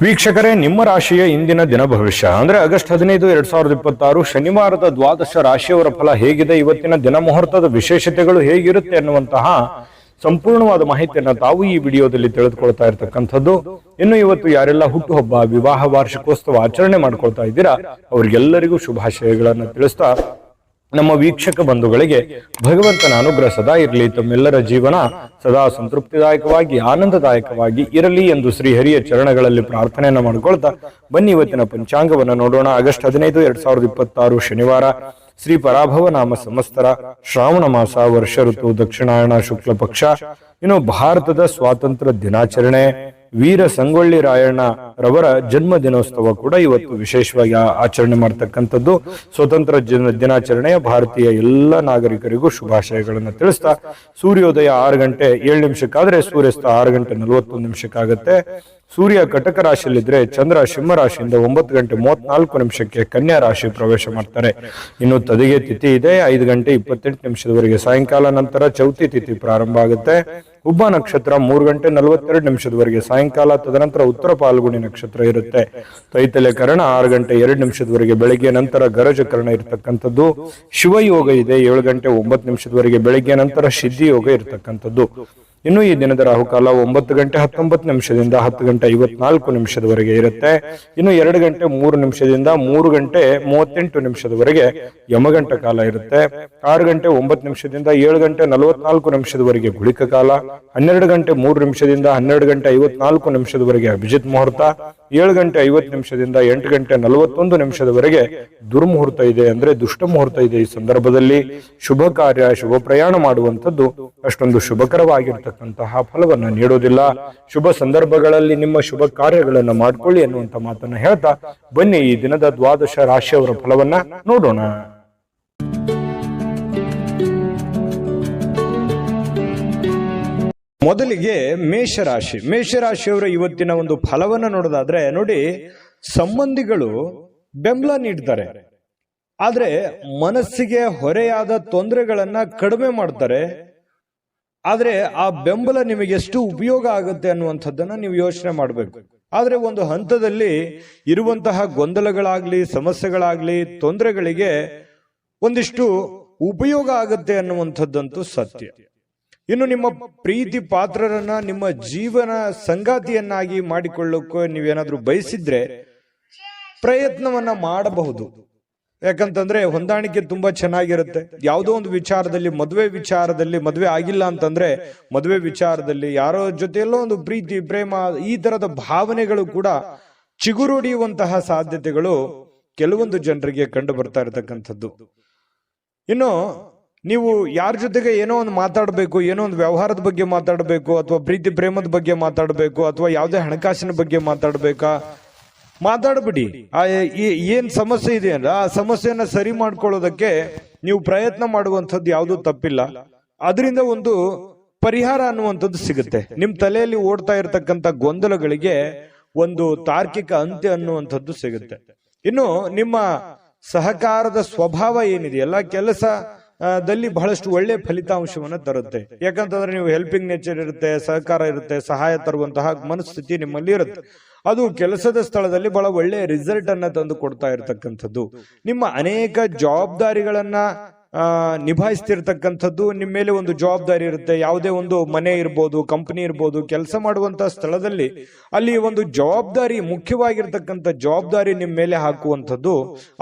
ವೀಕ್ಷಕರೇ, ನಿಮ್ಮ ರಾಶಿಯ ಇಂದಿನ ದಿನ ಭವಿಷ್ಯ ಅಂದ್ರೆ ಆಗಸ್ಟ್ 15, 2026 ಶನಿವಾರದ ದ್ವಾದಶ ರಾಶಿಯವರ ಫಲ ಹೇಗಿದೆ, ಇವತ್ತಿನ ದಿನ ಮುಹೂರ್ತದ ವಿಶೇಷತೆಗಳು ಹೇಗಿರುತ್ತೆ ಅನ್ನುವಂತಹ ಸಂಪೂರ್ಣವಾದ ಮಾಹಿತಿಯನ್ನ ತಾವು ಈ ವಿಡಿಯೋದಲ್ಲಿ ತಿಳಿದುಕೊಳ್ತಾ ಇರತಕ್ಕಂಥದ್ದು. ಇನ್ನು ಇವತ್ತು ಯಾರೆಲ್ಲ ಹುಟ್ಟುಹಬ್ಬ, ವಿವಾಹ ವಾರ್ಷಿಕೋತ್ಸವ ಆಚರಣೆ ಮಾಡ್ಕೊಳ್ತಾ ಇದ್ದೀರಾ ಅವರಿಗೆಲ್ಲರಿಗೂ ಶುಭಾಶಯಗಳನ್ನು ತಿಳಿಸ್ತಾ ನಮ್ಮ ವೀಕ್ಷಕ ಬಂಧುಗಳಿಗೆ ಭಗವಂತನ ಅನುಗ್ರಹ ಸದಾ ಇರಲಿ, ತಮ್ಮೆಲ್ಲರ ಜೀವನ ಸದಾ ಸಂತೃಪ್ತಿದಾಯಕವಾಗಿ ಆನಂದದಾಯಕವಾಗಿ ಇರಲಿ ಎಂದು ಶ್ರೀಹರಿಯ ಚರಣಗಳಲ್ಲಿ ಪ್ರಾರ್ಥನೆಯನ್ನ ಮಾಡಿಕೊಳ್ತಾ ಬನ್ನಿ ಇವತ್ತಿನ ಪಂಚಾಂಗವನ್ನು ನೋಡೋಣ. ಆಗಸ್ಟ್ 15, 2026 ಶನಿವಾರ, ಶ್ರೀ ಪರಾಭವ ನಾಮ ಸಂವತ್ಸರ, ಶ್ರಾವಣ ಮಾಸ, ವರ್ಷ ಋತು, ದಕ್ಷಿಣಾಯಣ, ಶುಕ್ಲ ಪಕ್ಷ. ಇನ್ನು ಭಾರತದ ಸ್ವಾತಂತ್ರ್ಯ ದಿನಾಚರಣೆ, ವೀರ ಸಂಗೊಳ್ಳಿ ರಾಯಣ್ಣ ರವರ ಜನ್ಮ ದಿನೋತ್ಸವ ಕೂಡ ಇವತ್ತು ವಿಶೇಷವಾಗಿ ಆಚರಣೆ ಮಾಡತಕ್ಕಂಥದ್ದು. ಸ್ವತಂತ್ರ ದಿನಾಚರಣೆಯ ಭಾರತೀಯ ಎಲ್ಲ ನಾಗರಿಕರಿಗೂ ಶುಭಾಶಯಗಳನ್ನು ತಿಳಿಸ್ತಾ ಸೂರ್ಯೋದಯ 6 ಗಂಟೆ 7 ನಿಮಿಷಕ್ಕಾದ್ರೆ ಸೂರ್ಯಾಸ್ತ 6 ಗಂಟೆ 41 ನಿಮಿಷಕ್ಕಾಗತ್ತೆ. ಸೂರ್ಯ ಕಟಕ ರಾಶಿಯಲ್ಲಿದ್ರೆ ಚಂದ್ರ ಸಿಂಹ ರಾಶಿಯಿಂದ 9 ಗಂಟೆ 34 ನಿಮಿಷಕ್ಕೆ ಕನ್ಯಾ ರಾಶಿ ಪ್ರವೇಶ ಮಾಡ್ತಾರೆ. ಇನ್ನು ತದಿಗೆ ತಿಥಿ ಇದೆ 5 ಗಂಟೆ 28 ನಿಮಿಷದವರೆಗೆ ಸಾಯಂಕಾಲ, ನಂತರ ಚೌತಿ ತಿಥಿ ಪ್ರಾರಂಭ ಆಗುತ್ತೆ. ಹುಬ್ಬ ನಕ್ಷತ್ರ 3 ಗಂಟೆ 42 ನಿಮಿಷದವರೆಗೆ ಸಾಯಂಕಾಲ, ತದನಂತರ ಉತ್ತರ ಪಾಲ್ಗುಣಿ ನಕ್ಷತ್ರ ಇರುತ್ತೆ. ತೈತಲೆ ಕರ್ಣ 6 ಗಂಟೆ 2 ನಿಮಿಷದವರೆಗೆ ಬೆಳಿಗ್ಗೆ, ನಂತರ ಗರಜ ಕರ್ಣ ಇರತಕ್ಕಂಥದ್ದು. ಶಿವಯೋಗ ಇದೆ 7 ಗಂಟೆ 9 ನಿಮಿಷದವರೆಗೆ ಬೆಳಿಗ್ಗೆ, ನಂತರ ಸಿದ್ಧಿ ಯೋಗ ಇರತಕ್ಕಂಥದ್ದು. ಇನ್ನು ಈ ದಿನದ ರಾಹುಕಾಲ 9 ಗಂಟೆ 19 ನಿಮಿಷದಿಂದ 10 ಗಂಟೆ 54 ನಿಮಿಷದವರೆಗೆ ಇರುತ್ತೆ. ಇನ್ನು 2 ಗಂಟೆ 3 ನಿಮಿಷದಿಂದ 3 ಗಂಟೆ 38 ನಿಮಿಷದವರೆಗೆ ಯಮಗಂಟ ಕಾಲ ಇರುತ್ತೆ. 6 ಗಂಟೆ 9 ನಿಮಿಷದಿಂದ 7 ಗಂಟೆ 44 ನಿಮಿಷದವರೆಗೆ ಗುಳಿಕ ಕಾಲ. 12 ಗಂಟೆ 3 ನಿಮಿಷದಿಂದ 12 ಗಂಟೆ 54 ನಿಮಿಷದವರೆಗೆ ಅಭಿಜಿತ್ ಮುಹೂರ್ತ. 7 ಗಂಟೆ 50 ನಿಮಿಷದಿಂದ 8 ಗಂಟೆ 41 ನಿಮಿಷದವರೆಗೆ ದುರ್ಮುಹೂರ್ತ ಇದೆ, ಅಂದ್ರೆ ದುಷ್ಟ ಮುಹೂರ್ತ ಇದೆ. ಈ ಸಂದರ್ಭದಲ್ಲಿ ಶುಭ ಕಾರ್ಯ, ಶುಭ ಪ್ರಯಾಣ ಮಾಡುವಂಥದ್ದು ಅಷ್ಟೊಂದು ಶುಭಕರವಾಗಿರ್ತಕ್ಕಂತಹ ಫಲವನ್ನ ನೀಡೋದಿಲ್ಲ. ಶುಭ ಸಂದರ್ಭಗಳಲ್ಲಿ ನಿಮ್ಮ ಶುಭ ಕಾರ್ಯಗಳನ್ನು ಮಾಡ್ಕೊಳ್ಳಿ ಅನ್ನುವಂತ ಮಾತನ್ನ ಹೇಳ್ತಾ ಬನ್ನಿ ಈ ದಿನದ ದ್ವಾದಶ ರಾಶಿಯವರ ಫಲವನ್ನ ನೋಡೋಣ. ಮೊದಲಿಗೆ ಮೇಷರಾಶಿ. ಮೇಷರಾಶಿಯವರ ಇವತ್ತಿನ ಒಂದು ಫಲವನ್ನ ನೋಡೋದಾದ್ರೆ ನೋಡಿ, ಸಂಬಂಧಿಗಳು ಬೆಂಬಲ ನೀಡ್ತಾರೆ, ಆದ್ರೆ ಮನಸ್ಸಿಗೆ ಹೊರೆಯಾದ ತೊಂದರೆಗಳನ್ನ ಕಡಿಮೆ ಮಾಡ್ತಾರೆ. ಆದ್ರೆ ಆ ಬೆಂಬಲ ನಿಮಗೆ ಎಷ್ಟು ಉಪಯೋಗ ಆಗುತ್ತೆ ಅನ್ನುವಂಥದ್ದನ್ನ ನೀವು ಯೋಚನೆ ಮಾಡಬೇಕು. ಆದ್ರೆ ಒಂದು ಹಂತದಲ್ಲಿ ಇರುವಂತಹ ಗೊಂದಲಗಳಾಗ್ಲಿ, ಸಮಸ್ಯೆಗಳಾಗ್ಲಿ, ತೊಂದರೆಗಳಿಗೆ ಒಂದಿಷ್ಟು ಉಪಯೋಗ ಆಗುತ್ತೆ ಅನ್ನುವಂಥದ್ದಂತೂ ಸತ್ಯ. ಇನ್ನು ನಿಮ್ಮ ಪ್ರೀತಿ ಪಾತ್ರರನ್ನ ನಿಮ್ಮ ಜೀವನ ಸಂಗಾತಿಯನ್ನಾಗಿ ಮಾಡಿಕೊಳ್ಳೋಕೆ ನೀವೇನಾದ್ರೂ ಬಯಸಿದ್ರೆ ಪ್ರಯತ್ನವನ್ನ ಮಾಡಬಹುದು. ಯಾಕಂತಂದ್ರೆ ಹೊಂದಾಣಿಕೆ ತುಂಬಾ ಚೆನ್ನಾಗಿರುತ್ತೆ. ಯಾವುದೋ ಒಂದು ವಿಚಾರದಲ್ಲಿ, ಮದುವೆ ಆಗಿಲ್ಲ ಅಂತಂದ್ರೆ ಮದುವೆ ವಿಚಾರದಲ್ಲಿ ಯಾರೋ ಜೊತೆಯಲ್ಲೋ ಒಂದು ಪ್ರೀತಿ, ಪ್ರೇಮ, ಈ ತರದ ಭಾವನೆಗಳು ಕೂಡ ಚಿಗುರೊಡೆಯುವಂತಹ ಸಾಧ್ಯತೆಗಳು ಕೆಲವೊಂದು ಜನರಿಗೆ ಕಂಡು ಬರ್ತಾ ಇರತಕ್ಕಂಥದ್ದು. ಇನ್ನು ನೀವು ಯಾರ ಜೊತೆಗೆ ಏನೋ ಒಂದು ಮಾತಾಡಬೇಕು, ಏನೋ ಒಂದು ವ್ಯವಹಾರದ ಬಗ್ಗೆ ಮಾತಾಡಬೇಕು, ಅಥವಾ ಪ್ರೀತಿ ಪ್ರೇಮದ ಬಗ್ಗೆ ಮಾತಾಡಬೇಕು, ಅಥವಾ ಯಾವುದೇ ಹಣಕಾಸಿನ ಬಗ್ಗೆ ಮಾತಾಡ್ಬಿಡಿ. ಏನ್ ಸಮಸ್ಯೆ ಇದೆ ಅಂದ್ರೆ ಆ ಸಮಸ್ಯೆಯನ್ನ ಸರಿ ಮಾಡ್ಕೊಳ್ಳೋದಕ್ಕೆ ನೀವು ಪ್ರಯತ್ನ ಮಾಡುವಂಥದ್ದು ಯಾವುದೂ ತಪ್ಪಿಲ್ಲ. ಅದರಿಂದ ಒಂದು ಪರಿಹಾರ ಅನ್ನುವಂಥದ್ದು ಸಿಗುತ್ತೆ. ನಿಮ್ ತಲೆಯಲ್ಲಿ ಓಡ್ತಾ ಇರತಕ್ಕಂತ ಗೊಂದಲಗಳಿಗೆ ಒಂದು ತಾರ್ಕಿಕ ಅಂತ್ಯ ಅನ್ನುವಂಥದ್ದು ಸಿಗುತ್ತೆ. ಇನ್ನು ನಿಮ್ಮ ಸಹಕಾರದ ಸ್ವಭಾವ ಏನಿದೆ, ಎಲ್ಲ ಕೆಲಸದಲ್ಲಿ ಬಹಳಷ್ಟು ಒಳ್ಳೆ ಫಲಿತಾಂಶವನ್ನ ತರುತ್ತೆ. ಯಾಕಂತಂದ್ರೆ ನೀವು ಹೆಲ್ಪಿಂಗ್ ನೇಚರ್ ಇರುತ್ತೆ, ಸಹಕಾರ ಇರುತ್ತೆ, ಸಹಾಯ ತರುವಂತಹ ಮನಸ್ಥಿತಿ ನಿಮ್ಮಲ್ಲಿ ಇರುತ್ತೆ. ಅದು ಕೆಲಸದ ಸ್ಥಳದಲ್ಲಿ ಬಹಳ ಒಳ್ಳೆಯ ರಿಸಲ್ಟ್ ಅನ್ನ ತಂದು ಕೊಡ್ತಾ ಇರತಕ್ಕಂಥದ್ದು. ನಿಮ್ಮ ಅನೇಕ ಜವಾಬ್ದಾರಿಗಳನ್ನ ನಿಭಾಯಿಸ್ತಿರ್ತಕ್ಕಂಥದ್ದು. ನಿಮ್ಮ ಮೇಲೆ ಒಂದು ಜವಾಬ್ದಾರಿ ಇರುತ್ತೆ. ಯಾವುದೇ ಒಂದು ಮನೆ ಇರ್ಬೋದು, ಕಂಪನಿ ಇರ್ಬೋದು, ಕೆಲಸ ಮಾಡುವಂತಹ ಸ್ಥಳದಲ್ಲಿ ಅಲ್ಲಿ ಒಂದು ಜವಾಬ್ದಾರಿ, ಮುಖ್ಯವಾಗಿರ್ತಕ್ಕಂಥ ಜವಾಬ್ದಾರಿ ನಿಮ್ಮ ಮೇಲೆ ಹಾಕುವಂಥದ್ದು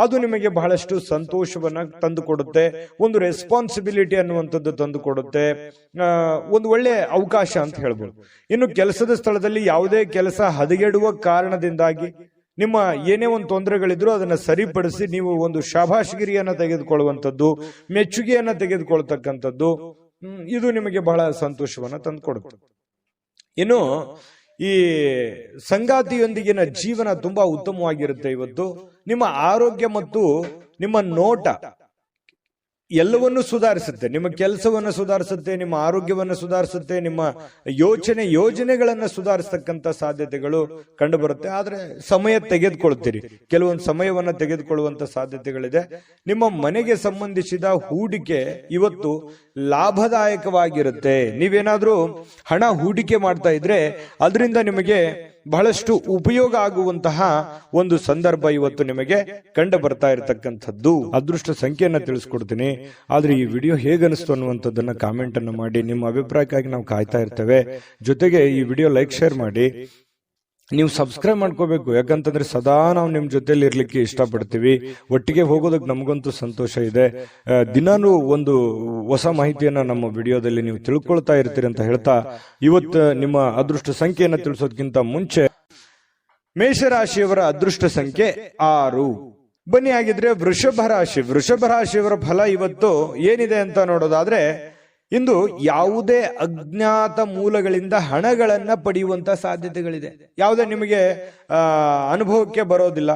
ಅದು ನಿಮಗೆ ಬಹಳಷ್ಟು ಸಂತೋಷವನ್ನ ತಂದು ಕೊಡುತ್ತೆ. ಒಂದು ರೆಸ್ಪಾನ್ಸಿಬಿಲಿಟಿ ಅನ್ನುವಂಥದ್ದು ತಂದು ಕೊಡುತ್ತೆ, ಒಂದು ಒಳ್ಳೆ ಅವಕಾಶ ಅಂತ ಹೇಳ್ಬೋದು. ಇನ್ನು ಕೆಲಸದ ಸ್ಥಳದಲ್ಲಿ ಯಾವುದೇ ಕೆಲಸ ಹದಗೆಡುವ ಕಾರಣದಿಂದಾಗಿ ನಿಮ್ಮ ಏನೇ ಒಂದು ತೊಂದರೆಗಳಿದ್ರು ಅದನ್ನ ಸರಿಪಡಿಸಿ ನೀವು ಒಂದು ಶಾಬಾಷ್ಗಿರಿಯನ್ನ ತೆಗೆದುಕೊಳ್ಳುವಂಥದ್ದು, ಮೆಚ್ಚುಗೆಯನ್ನ ತೆಗೆದುಕೊಳ್ತಕ್ಕಂಥದ್ದು, ಇದು ನಿಮಗೆ ಬಹಳ ಸಂತೋಷವನ್ನ ತಂದುಕೊಡುತ್ತೆ. ಇನ್ನು ಈ ಸಂಗಾತಿಯೊಂದಿಗಿನ ಜೀವನ ತುಂಬಾ ಉತ್ತಮವಾಗಿರುತ್ತೆ. ಇವತ್ತು ನಿಮ್ಮ ಆರೋಗ್ಯ ಮತ್ತು ನಿಮ್ಮ ನೋಟ ಎಲ್ಲವನ್ನೂ ಸುಧಾರಿಸುತ್ತೆ. ನಿಮ್ಮ ಕೆಲಸವನ್ನ ಸುಧಾರಿಸುತ್ತೆ, ನಿಮ್ಮ ಆರೋಗ್ಯವನ್ನ ಸುಧಾರಿಸುತ್ತೆ, ನಿಮ್ಮ ಯೋಜನೆಗಳನ್ನ ಸುಧಾರಿಸತಕ್ಕಂತ ಸಾಧ್ಯತೆಗಳು ಕಂಡು ಬರುತ್ತೆ. ಆದ್ರೆ ಸಮಯ ತೆಗೆದುಕೊಳ್ತೀರಿ, ಕೆಲವೊಂದು ಸಮಯವನ್ನ ತೆಗೆದುಕೊಳ್ಳುವಂತ ಸಾಧ್ಯತೆಗಳಿದೆ. ನಿಮ್ಮ ಮನೆಗೆ ಸಂಬಂಧಿಸಿದ ಹೂಡಿಕೆ ಇವತ್ತು ಲಾಭದಾಯಕವಾಗಿರುತ್ತೆ. ನೀವೇನಾದ್ರೂ ಹಣ ಹೂಡಿಕೆ ಮಾಡ್ತಾ ಇದ್ರೆ ಅದರಿಂದ ನಿಮಗೆ ಬಹಳಷ್ಟು ಉಪಯೋಗ ಆಗುವಂತಹ ಒಂದು ಸಂದರ್ಭ ಇವತ್ತು ನಿಮಗೆ ಕಂಡು ಬರ್ತಾ ಇರತಕ್ಕಂಥದ್ದು. ಅದೃಷ್ಟ ಸಂಖ್ಯೆಯನ್ನ ತಿಳಿಸ್ಕೊಡ್ತೀನಿ, ಆದ್ರೆ ಈ ವಿಡಿಯೋ ಹೇಗನಿಸ್ತು ಅನ್ನುವಂಥದ್ದನ್ನ ಕಾಮೆಂಟ್ ಅನ್ನು ಮಾಡಿ. ನಿಮ್ಮ ಅಭಿಪ್ರಾಯಕ್ಕಾಗಿ ನಾವು ಕಾಯ್ತಾ ಇರ್ತೇವೆ. ಜೊತೆಗೆ ಈ ವಿಡಿಯೋ ಲೈಕ್ ಶೇರ್ ಮಾಡಿ. ನೀವು ಸಬ್ಸ್ಕ್ರೈಬ್ ಮಾಡ್ಕೋಬೇಕು, ಯಾಕಂತಂದ್ರೆ ಸದಾ ನಾವು ನಿಮ್ ಜೊತೆಲಿ ಇರ್ಲಿಕ್ಕೆ ಇಷ್ಟಪಡ್ತೀವಿ. ಒಟ್ಟಿಗೆ ಹೋಗೋದಕ್ಕೆ ನಮಗಂತೂ ಸಂತೋಷ ಇದೆ. ದಿನಾನು ಒಂದು ಹೊಸ ಮಾಹಿತಿಯನ್ನ ನಮ್ಮ ವಿಡಿಯೋದಲ್ಲಿ ನೀವು ತಿಳ್ಕೊಳ್ತಾ ಇರ್ತೀರಿ ಅಂತ ಹೇಳ್ತಾ, ಇವತ್ತು ನಿಮ್ಮ ಅದೃಷ್ಟ ಸಂಖ್ಯೆಯನ್ನ ತಿಳಿಸೋದಕ್ಕಿಂತ ಮುಂಚೆ ಮೇಷರಾಶಿಯವರ ಅದೃಷ್ಟ ಸಂಖ್ಯೆ 6. ಬನ್ನಿ ಹಾಗಿದ್ರೆ ವೃಷಭ ರಾಶಿಯವರ ಫಲ ಇವತ್ತು ಏನಿದೆ ಅಂತ ನೋಡೋದಾದ್ರೆ, ಇಂದು ಯಾವುದೇ ಅಜ್ಞಾತ ಮೂಲಗಳಿಂದ ಹಣಗಳನ್ನ ಪಡೆಯುವಂತ ಸಾಧ್ಯತೆಗಳಿದೆ. ಯಾವುದೇ ನಿಮಗೆ ಅನುಭವಕ್ಕೆ ಬರೋದಿಲ್ಲ.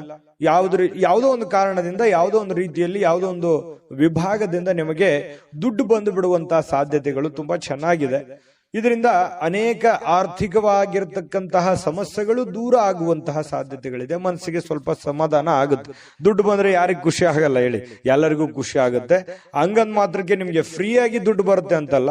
ಯಾವುದೋ ಒಂದು ಕಾರಣದಿಂದ, ಯಾವುದೋ ಒಂದು ರೀತಿಯಲ್ಲಿ, ಯಾವುದೋ ಒಂದು ವಿಭಾಗದಿಂದ ನಿಮಗೆ ದುಡ್ಡು ಬಂದು ಬಿಡುವಂತಹ ಸಾಧ್ಯತೆಗಳು ತುಂಬಾ ಚೆನ್ನಾಗಿದೆ. ಇದರಿಂದ ಅನೇಕ ಆರ್ಥಿಕವಾಗಿರತಕ್ಕಂತಹ ಸಮಸ್ಯೆಗಳು ದೂರ ಆಗುವಂತಹ ಸಾಧ್ಯತೆಗಳಿದೆ. ಮನಸ್ಸಿಗೆ ಸ್ವಲ್ಪ ಸಮಾಧಾನ ಆಗುತ್ತೆ. ದುಡ್ಡು ಬಂದ್ರೆ ಯಾರಿಗೂ ಖುಷಿ ಆಗಲ್ಲ ಹೇಳಿ, ಎಲ್ಲರಿಗೂ ಖುಷಿ ಆಗುತ್ತೆ. ಹಂಗಂದ್ ಮಾತ್ರಕ್ಕೆ ನಿಮ್ಗೆ ಫ್ರೀಯಾಗಿ ದುಡ್ಡು ಬರುತ್ತೆ ಅಂತಲ್ಲ,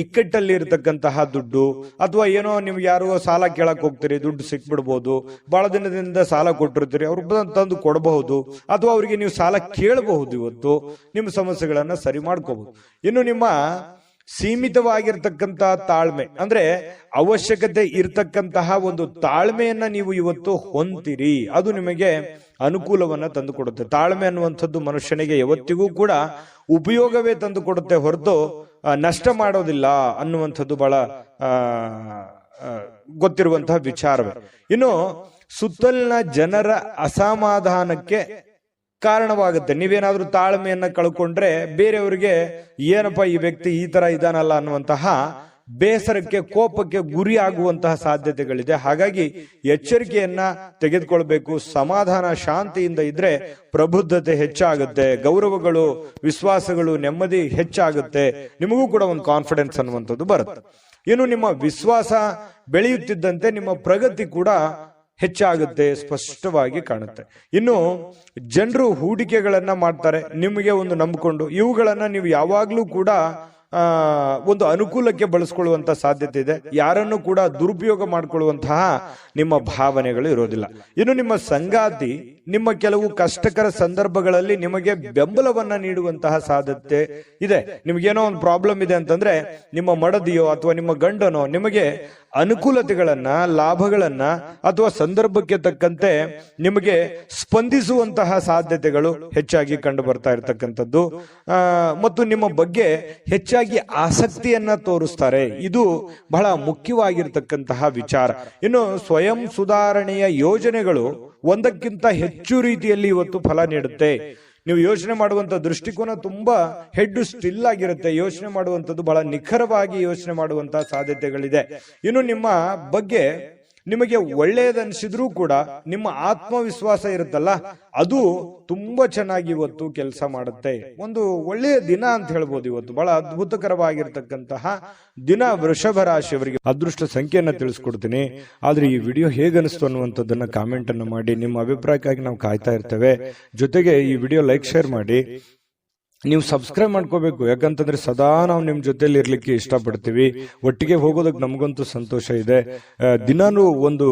ಇಕ್ಕಟ್ಟಲ್ಲಿ ಇರತಕ್ಕಂತಹ ದುಡ್ಡು, ಅಥವಾ ಏನೋ ನಿಮ್ಗೆ ಯಾರೋ ಸಾಲ ಕೇಳಕ್ ಹೋಗ್ತೀರಿ, ದುಡ್ಡು ಸಿಕ್ಬಿಡ್ಬೋದು. ಬಹಳ ದಿನದಿಂದ ಸಾಲ ಕೊಟ್ಟಿರ್ತೀರಿ, ಅವ್ರು ತಂದು ಕೊಡಬಹುದು, ಅಥವಾ ಅವರಿಗೆ ನೀವು ಸಾಲ ಕೇಳಬಹುದು. ಇವತ್ತು ನಿಮ್ಮ ಸಮಸ್ಯೆಗಳನ್ನ ಸರಿ ಮಾಡ್ಕೋಬಹುದು. ಇನ್ನು ನಿಮ್ಮ ಸೀಮಿತವಾಗಿರ್ತಕ್ಕಂತಹ ತಾಳ್ಮೆ, ಅಂದ್ರೆ ಅವಶ್ಯಕತೆ ಇರ್ತಕ್ಕಂತಹ ಒಂದು ತಾಳ್ಮೆಯನ್ನ ನೀವು ಇವತ್ತು ಹೊಂದಿರಿ. ಅದು ನಿಮಗೆ ಅನುಕೂಲವನ್ನ ತಂದುಕೊಡುತ್ತೆ. ತಾಳ್ಮೆ ಅನ್ನುವಂಥದ್ದು ಮನುಷ್ಯನಿಗೆ ಯಾವತ್ತಿಗೂ ಕೂಡ ಉಪಯೋಗವೇ ತಂದುಕೊಡುತ್ತೆ ಹೊರತು ನಷ್ಟ ಮಾಡೋದಿಲ್ಲ ಅನ್ನುವಂಥದ್ದು ಬಹಳ ಗೊತ್ತಿರುವಂತಹ ವಿಚಾರವೇ. ಇನ್ನು ಸುತ್ತಲಿನ ಜನರ ಅಸಮಾಧಾನಕ್ಕೆ ಕಾರಣವಾಗುತ್ತೆ. ನೀವೇನಾದ್ರೂ ತಾಳ್ಮೆಯನ್ನ ಕಳ್ಕೊಂಡ್ರೆ ಬೇರೆಯವರಿಗೆ ಏನಪ್ಪಾ ಈ ವ್ಯಕ್ತಿ ಈ ತರ ಇದಾನಲ್ಲ ಅನ್ನುವಂತಹ ಬೇಸರಕ್ಕೆ, ಕೋಪಕ್ಕೆ ಗುರಿ ಆಗುವಂತಹ ಸಾಧ್ಯತೆಗಳಿದೆ. ಹಾಗಾಗಿ ಎಚ್ಚರಿಕೆಯನ್ನ ತೆಗೆದುಕೊಳ್ಬೇಕು. ಸಮಾಧಾನ, ಶಾಂತಿಯಿಂದ ಇದ್ರೆ ಪ್ರಬುದ್ಧತೆ ಹೆಚ್ಚಾಗುತ್ತೆ, ಗೌರವಗಳು, ವಿಶ್ವಾಸಗಳು, ನೆಮ್ಮದಿ ಹೆಚ್ಚಾಗುತ್ತೆ. ನಿಮಗೂ ಕೂಡ ಒಂದು ಕಾನ್ಫಿಡೆನ್ಸ್ ಅನ್ನುವಂಥದ್ದು ಬರುತ್ತೆ. ಇನ್ನು ನಿಮ್ಮ ವಿಶ್ವಾಸ ಬೆಳೆಯುತ್ತಿದ್ದಂತೆ ನಿಮ್ಮ ಪ್ರಗತಿ ಕೂಡ ಹೆಚ್ಚಾಗುತ್ತೆ, ಸ್ಪಷ್ಟವಾಗಿ ಕಾಣುತ್ತೆ. ಇನ್ನು ಜನರು ಹೂಡಿಕೆಗಳನ್ನ ಮಾಡ್ತಾರೆ ನಿಮಗೆ ಒಂದು ನಂಬಿಕೊಂಡು. ಇವುಗಳನ್ನ ನೀವು ಯಾವಾಗ್ಲೂ ಕೂಡ ಒಂದು ಅನುಕೂಲಕ್ಕೆ ಬಳಸ್ಕೊಳ್ಳುವಂತ ಸಾಧ್ಯತೆ ಇದೆ. ಯಾರನ್ನು ಕೂಡ ದುರುಪಯೋಗ ಮಾಡಿಕೊಳ್ಳುವಂತಹ ನಿಮ್ಮ ಭಾವನೆಗಳು ಇರೋದಿಲ್ಲ. ಇನ್ನು ನಿಮ್ಮ ಸಂಗಾತಿ ನಿಮ್ಮ ಕೆಲವು ಕಷ್ಟಕರ ಸಂದರ್ಭಗಳಲ್ಲಿ ನಿಮಗೆ ಬೆಂಬಲವನ್ನ ನೀಡುವಂತಹ ಸಾಧ್ಯತೆ ಇದೆ. ನಿಮ್ಗೇನೋ ಒಂದು ಪ್ರಾಬ್ಲಮ್ ಇದೆ ಅಂತಂದ್ರೆ ನಿಮ್ಮ ಮಡದಿಯೋ ಅಥವಾ ನಿಮ್ಮ ಗಂಡನೋ ನಿಮಗೆ ಅನುಕೂಲತೆಗಳನ್ನ, ಲಾಭಗಳನ್ನ ಅಥವಾ ಸಂದರ್ಭಕ್ಕೆ ತಕ್ಕಂತೆ ನಿಮಗೆ ಸ್ಪಂದಿಸುವಂತಹ ಸಾಧ್ಯತೆಗಳು ಹೆಚ್ಚಾಗಿ ಕಂಡು ಬರ್ತಾ ಇರತಕ್ಕಂಥದ್ದು. ಮತ್ತು ನಿಮ್ಮ ಬಗ್ಗೆ ಹೆಚ್ಚಾಗಿ ಆಸಕ್ತಿಯನ್ನ ತೋರಿಸ್ತಾರೆ. ಇದು ಬಹಳ ಮುಖ್ಯವಾಗಿರ್ತಕ್ಕಂತಹ ವಿಚಾರ. ಇನ್ನು ಸ್ವಯಂ ಸುಧಾರಣೆಯ ಯೋಜನೆಗಳು ಒಂದಕ್ಕಿಂತ ಹೆಚ್ಚು ರೀತಿಯಲ್ಲಿ ಇವತ್ತು ಫಲ ನೀಡುತ್ತೆ. ನೀವು ಯೋಚನೆ ಮಾಡುವಂತ ದೃಷ್ಟಿಕೋನ ತುಂಬಾ ಹೆಡ್ ಸ್ಟಿಲ್ ಆಗಿರುತ್ತೆ. ಯೋಚನೆ ಮಾಡುವಂಥದ್ದು ಬಹಳ ನಿಖರವಾಗಿ ಯೋಚನೆ ಮಾಡುವಂತಹ ಸಾಧ್ಯತೆಗಳಿದೆ. ಇನ್ನು ನಿಮ್ಮ ಬಗ್ಗೆ ನಿಮಗೆ ಒಳ್ಳೆಯದನ್ಸಿದ್ರೂ ಕೂಡ ನಿಮ್ಮ ಆತ್ಮವಿಶ್ವಾಸ ಇರುತ್ತಲ್ಲ, ಅದು ತುಂಬಾ ಚೆನ್ನಾಗಿ ಇವತ್ತು ಕೆಲಸ ಮಾಡುತ್ತೆ. ಒಂದು ಒಳ್ಳೆಯ ದಿನ ಅಂತ ಹೇಳ್ಬೋದು. ಇವತ್ತು ಬಹಳ ಅದ್ಭುತಕರವಾಗಿರ್ತಕ್ಕಂತಹ ದಿನ ವೃಷಭ ರಾಶಿಯವರಿಗೆ. ಅದೃಷ್ಟ ಸಂಖ್ಯೆಯನ್ನ ತಿಳಿಸ್ಕೊಡ್ತೀನಿ, ಆದ್ರೆ ಈ ವಿಡಿಯೋ ಹೇಗನಿಸ್ತು ಅನ್ನುವಂಥದ್ದನ್ನ ಕಾಮೆಂಟ್ ಅನ್ನು ಮಾಡಿ. ನಿಮ್ಮ ಅಭಿಪ್ರಾಯಕ್ಕಾಗಿ ನಾವು ಕಾಯ್ತಾ ಇರ್ತೇವೆ. ಜೊತೆಗೆ ಈ ವಿಡಿಯೋ ಲೈಕ್ ಶೇರ್ ಮಾಡಿ. ನೀವು ಸಬ್ಸ್ಕ್ರೈಬ್ ಮಾಡ್ಕೋಬೇಕು, ಯಾಕಂತಂದ್ರೆ ಸದಾ ನಾವು ನಿಮ್ ಜೊತೆಲಿ ಇರ್ಲಿಕ್ಕೆ ಇಷ್ಟಪಡ್ತೀವಿ. ಒಟ್ಟಿಗೆ ಹೋಗೋದಕ್ಕೆ ನಮಗಂತೂ ಸಂತೋಷ ಇದೆ. ದಿನಾನು ಒಂದು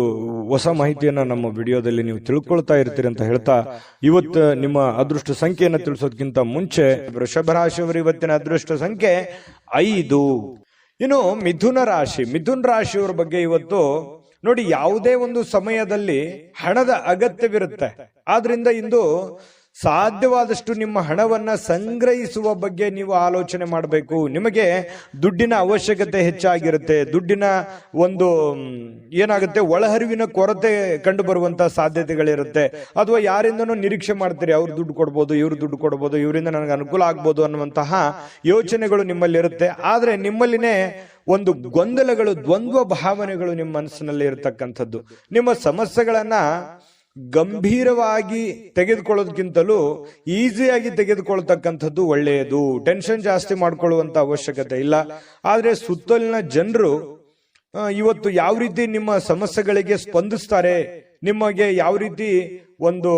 ಹೊಸ ಮಾಹಿತಿಯನ್ನ ನಮ್ಮ ವಿಡಿಯೋದಲ್ಲಿ ನೀವು ತಿಳ್ಕೊಳ್ತಾ ಇರ್ತೀರಿ ಅಂತ ಹೇಳ್ತಾ, ಇವತ್ತು ನಿಮ್ಮ ಅದೃಷ್ಟ ಸಂಖ್ಯೆಯನ್ನ ತಿಳಿಸೋದಕ್ಕಿಂತ ಮುಂಚೆ ವೃಷಭ ರಾಶಿಯವರು ಇವತ್ತಿನ ಅದೃಷ್ಟ ಸಂಖ್ಯೆ 5. ಇನ್ನು ಮಿಥುನ ರಾಶಿಯವರ ಬಗ್ಗೆ ಇವತ್ತು ನೋಡಿ, ಯಾವುದೇ ಒಂದು ಸಮಯದಲ್ಲಿ ಹಣದ ಅಗತ್ಯವಿರುತ್ತೆ. ಆದ್ರಿಂದ ಇಂದು ಸಾಧ್ಯವಾದಷ್ಟು ನಿಮ್ಮ ಹಣವನ್ನ ಸಂಗ್ರಹಿಸುವ ಬಗ್ಗೆ ನೀವು ಆಲೋಚನೆ ಮಾಡಬೇಕು. ನಿಮಗೆ ದುಡ್ಡಿನ ಅವಶ್ಯಕತೆ ಹೆಚ್ಚಾಗಿರುತ್ತೆ. ದುಡ್ಡಿನ ಒಂದು ಏನಾಗುತ್ತೆ, ಒಳಹರಿವಿನ ಕೊರತೆ ಕಂಡು ಬರುವಂತಹ ಸಾಧ್ಯತೆಗಳಿರುತ್ತೆ. ಅಥವಾ ಯಾರಿಂದನೂ ನಿರೀಕ್ಷೆ ಮಾಡ್ತೀರಿ, ಅವ್ರು ದುಡ್ಡು ಕೊಡ್ಬೋದು, ಇವ್ರು ದುಡ್ಡು ಕೊಡ್ಬೋದು, ಇವರಿಂದ ನನಗೆ ಅನುಕೂಲ ಆಗ್ಬೋದು ಅನ್ನುವಂತಹ ಯೋಚನೆಗಳು ನಿಮ್ಮಲ್ಲಿ ಇರುತ್ತೆ. ಆದ್ರೆ ನಿಮ್ಮಲ್ಲಿನೇ ಒಂದು ಗೊಂದಲಗಳು, ದ್ವಂದ್ವ ಭಾವನೆಗಳು ನಿಮ್ಮ ಮನಸ್ಸಿನಲ್ಲಿ ಇರತಕ್ಕಂಥದ್ದು. ನಿಮ್ಮ ಸಮಸ್ಯೆಗಳನ್ನ ಗಂಭೀರವಾಗಿ ತೆಗೆದುಕೊಳ್ಳೋದಕ್ಕಿಂತಲೂ ಈಸಿಯಾಗಿ ತೆಗೆದುಕೊಳ್ತಕ್ಕಂಥದ್ದು ಒಳ್ಳೆಯದು. ಟೆನ್ಷನ್ ಜಾಸ್ತಿ ಮಾಡ್ಕೊಳ್ಳುವಂತ ಅವಶ್ಯಕತೆ ಇಲ್ಲ. ಆದ್ರೆ ಸುತ್ತಲಿನ ಜನರು ಇವತ್ತು ಯಾವ ರೀತಿ ನಿಮ್ಮ ಸಮಸ್ಯೆಗಳಿಗೆ ಸ್ಪಂದಿಸ್ತಾರೆ, ನಿಮಗೆ ಯಾವ ರೀತಿ ಒಂದು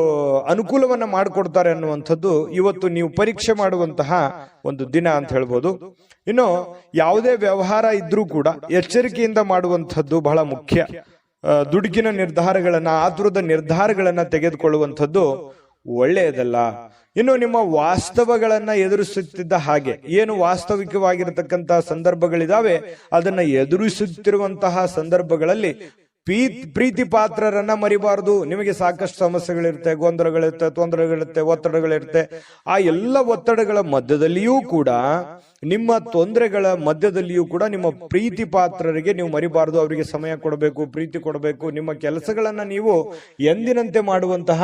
ಅನುಕೂಲವನ್ನ ಮಾಡಿಕೊಡ್ತಾರೆ ಅನ್ನುವಂಥದ್ದು ಇವತ್ತು ನೀವು ಪರೀಕ್ಷೆ ಮಾಡುವಂತಹ ಒಂದು ದಿನ ಅಂತ ಹೇಳ್ಬೋದು. ಇನ್ನು ಯಾವುದೇ ವ್ಯವಹಾರ ಇದ್ರೂ ಕೂಡ ಎಚ್ಚರಿಕೆಯಿಂದ ಮಾಡುವಂಥದ್ದು ಬಹಳ ಮುಖ್ಯ. ದುಡುಕಿನ ನಿರ್ಧಾರಗಳನ್ನ, ಆತುರದ ನಿರ್ಧಾರಗಳನ್ನ ತೆಗೆದುಕೊಳ್ಳುವಂಥದ್ದು ಒಳ್ಳೆಯದಲ್ಲ. ಇನ್ನು ನಿಮ್ಮ ವಾಸ್ತವಗಳನ್ನ ಎದುರಿಸುತ್ತಿದ್ದ ಹಾಗೆ, ಏನು ವಾಸ್ತವಿಕವಾಗಿರತಕ್ಕಂತಹ ಸಂದರ್ಭಗಳಿದಾವೆ ಅದನ್ನ ಎದುರಿಸುತ್ತಿರುವಂತಹ ಸಂದರ್ಭಗಳಲ್ಲಿ ಪ್ರೀತಿ ಪಾತ್ರರನ್ನ ಮರಿಬಾರದು. ನಿಮಗೆ ಸಾಕಷ್ಟು ಸಮಸ್ಯೆಗಳಿರುತ್ತೆ, ಗೊಂದಲಗಳಿರುತ್ತೆ, ತೊಂದರೆಗಳಿರುತ್ತೆ, ಒತ್ತಡಗಳಿರುತ್ತೆ. ಆ ಎಲ್ಲ ಒತ್ತಡಗಳ ಮಧ್ಯದಲ್ಲಿಯೂ ಕೂಡ, ನಿಮ್ಮ ತೊಂದರೆಗಳ ಮಧ್ಯದಲ್ಲಿಯೂ ಕೂಡ ನಿಮ್ಮ ಪ್ರೀತಿ ಪಾತ್ರರಿಗೆ ನೀವು ಮರಿಬಾರದು. ಅವರಿಗೆ ಸಮಯ ಕೊಡಬೇಕು, ಪ್ರೀತಿ ಕೊಡಬೇಕು. ನಿಮ್ಮ ಕೆಲಸಗಳನ್ನ ನೀವು ಎಂದಿನಂತೆ ಮಾಡುವಂತಹ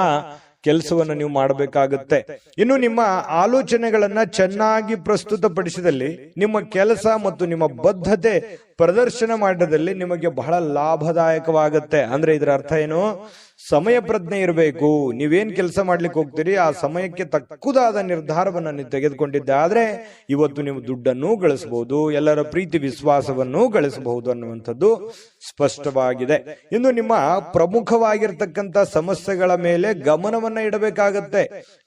ಕೆಲಸವನ್ನು ನೀವು ಮಾಡಬೇಕಾಗುತ್ತೆ. ಇನ್ನು ನಿಮ್ಮ ಆಲೋಚನೆಗಳನ್ನ ಚೆನ್ನಾಗಿ ಪ್ರಸ್ತುತಪಡಿಸಿದಲ್ಲಿ, ನಿಮ್ಮ ಕೆಲಸ ಮತ್ತು ನಿಮ್ಮ ಬದ್ಧತೆ ಪ್ರದರ್ಶನ ಮಾಡಿದಲ್ಲಿ ನಿಮಗೆ ಬಹಳ ಲಾಭದಾಯಕವಾಗುತ್ತೆ. ಅಂದ್ರೆ ಇದರ ಅರ್ಥ ಏನು? ಸಮಯ ಪ್ರಜ್ಞೆ ಇರಬೇಕು. ನೀವೇನ್ ಕೆಲಸ ಮಾಡ್ಲಿಕ್ಕೆ ಹೋಗ್ತೀರಿ ಆ ಸಮಯಕ್ಕೆ ತಕ್ಕುದಾದ ನಿರ್ಧಾರವನ್ನ ನೀವು ತೆಗೆದುಕೊಂಡಿದ್ದೆ ಆದ್ರೆ ಇವತ್ತು ನೀವು ದುಡ್ಡನ್ನು ಗಳಿಸಬಹುದು, ಎಲ್ಲರ ಪ್ರೀತಿ ವಿಶ್ವಾಸವನ್ನು ಗಳಿಸಬಹುದು ಅನ್ನುವಂಥದ್ದು ಸ್ಪಷ್ಟವಾಗಿದೆ. ಇನ್ನು ನಿಮ್ಮ ಪ್ರಮುಖವಾಗಿರ್ತಕ್ಕಂಥ ಸಮಸ್ಯೆಗಳ ಮೇಲೆ ಗಮನವನ್ನ ಇಡಬೇಕಾಗತ್ತೆ.